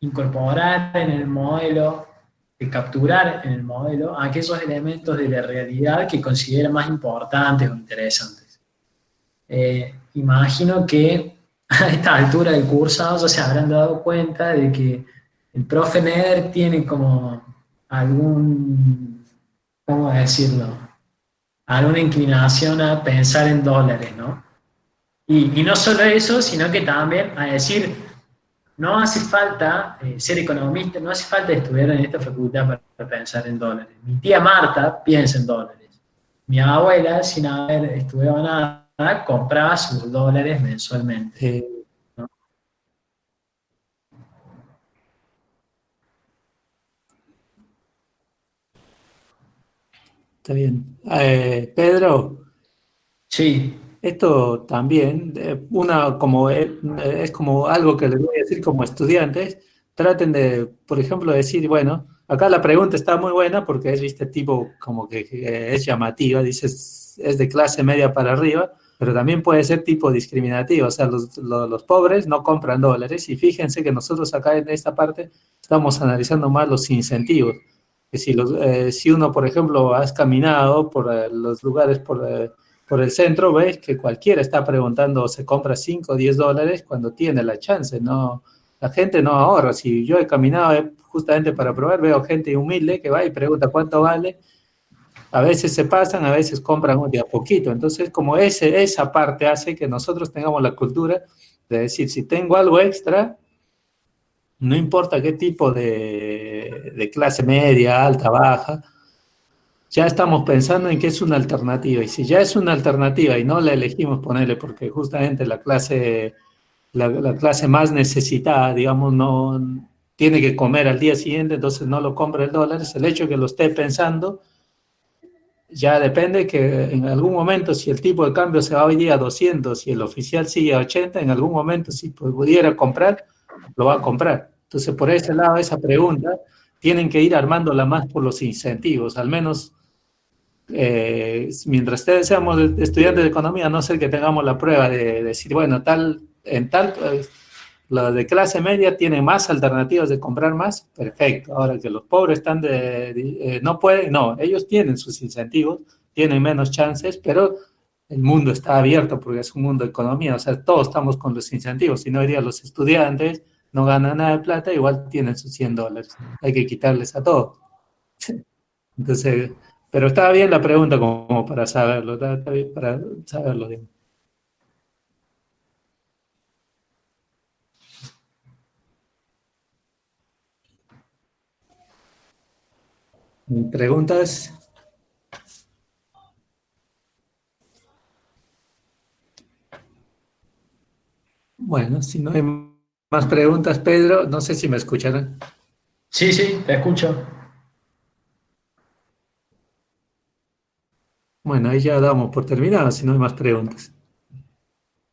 incorporar en el modelo, de capturar en el modelo aquellos elementos de la realidad que considera más importantes o interesantes. Imagino que a esta altura del cursado ya se habrán dado cuenta de que el profe Neder tiene como algún, ¿cómo decirlo? alguna inclinación a pensar en dólares, ¿no? Y no solo eso, sino que también a decir, no hace falta ser economista, no hace falta estudiar en esta facultad para pensar en dólares. Mi tía Marta piensa en dólares. Mi abuela, sin haber estudiado nada, compraba sus dólares mensualmente. ¿No? Está bien. Pedro, Sí, esto también, es como algo que les voy a decir como estudiantes, traten de, por ejemplo, decir, bueno, acá la pregunta está muy buena porque es, viste, tipo como que es llamativa, dices, es de clase media para arriba, pero también puede ser tipo discriminativo, o sea, los pobres no compran dólares y fíjense que nosotros acá en esta parte estamos analizando más los incentivos. Que si uno, por ejemplo, has caminado por los lugares, por el centro, ves que cualquiera está preguntando, se compra 5 o 10 dólares cuando tiene la chance, ¿no? La gente no ahorra. Si yo he caminado justamente para probar, veo gente humilde que va y pregunta cuánto vale. A veces se pasan, a veces compran de a poquito. Entonces, como esa parte hace que nosotros tengamos la cultura de decir, si tengo algo extra, no importa qué tipo de clase media, alta, baja, ya estamos pensando en que es una alternativa. Y si ya es una alternativa y no la elegimos ponerle porque justamente la clase más necesitada, digamos, no tiene que comer al día siguiente, entonces no lo compra el dólar, es el hecho de que lo esté pensando, ya depende que en algún momento, si el tipo de cambio se va hoy día a 200 y el oficial sigue a 80, en algún momento si pudiera comprar, lo va a comprar. Entonces, por ese lado, esa pregunta, tienen que ir armándola más por los incentivos, al menos mientras seamos estudiantes de economía, a no ser que tengamos la prueba de decir, bueno, la de clase media tiene más alternativas de comprar más, perfecto. Ahora que los pobres no pueden, no, ellos tienen sus incentivos, tienen menos chances, pero el mundo está abierto porque es un mundo de economía, o sea, todos estamos con los incentivos, si no irían los estudiantes, no ganan nada de plata, igual tienen sus 100 dólares, hay que quitarles a todos. Entonces, pero estaba bien la pregunta como para saberlo, está bien para saberlo. Digamos. ¿Preguntas? Bueno, si no hay más preguntas, Pedro, no sé si me escucharán. sí, sí, te escucho. Bueno, ahí ya damos por terminado, si no hay más preguntas.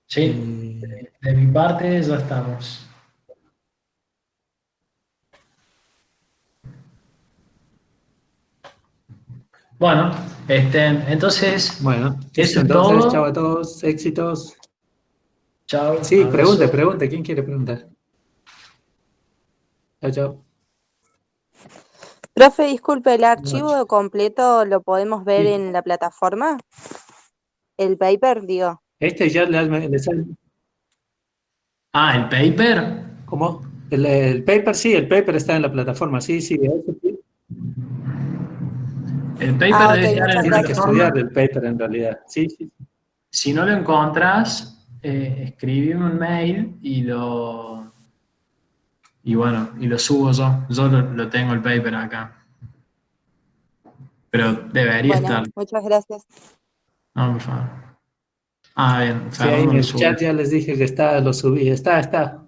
Sí, de mi parte ya estamos. Bueno, entonces, Bueno, eso listo, es entonces, chao a todo. todos, éxitos. Chao, Sí, abrazo. pregunte, ¿quién quiere preguntar? Chao, chao. Profe, disculpe, ¿el Buenas noches. archivo completo lo podemos ver Sí. en la plataforma? El paper, digo. Ya Ah, el paper. ¿cómo? El paper, sí, el paper está en la plataforma, sí, sí. El paper Ah, ok, debe estar en muchas la Tiene que gracias. estudiar plataforma. el paper en realidad, sí, sí. Si no lo encontrás, escribime un mail y bueno, y lo subo yo. Yo lo tengo el paper acá. Pero debería Bueno, estar. muchas gracias. No, por favor. Ah, bien, Sí, ahí Fernando en lo el subió. chat ya les dije que está, lo subí, está.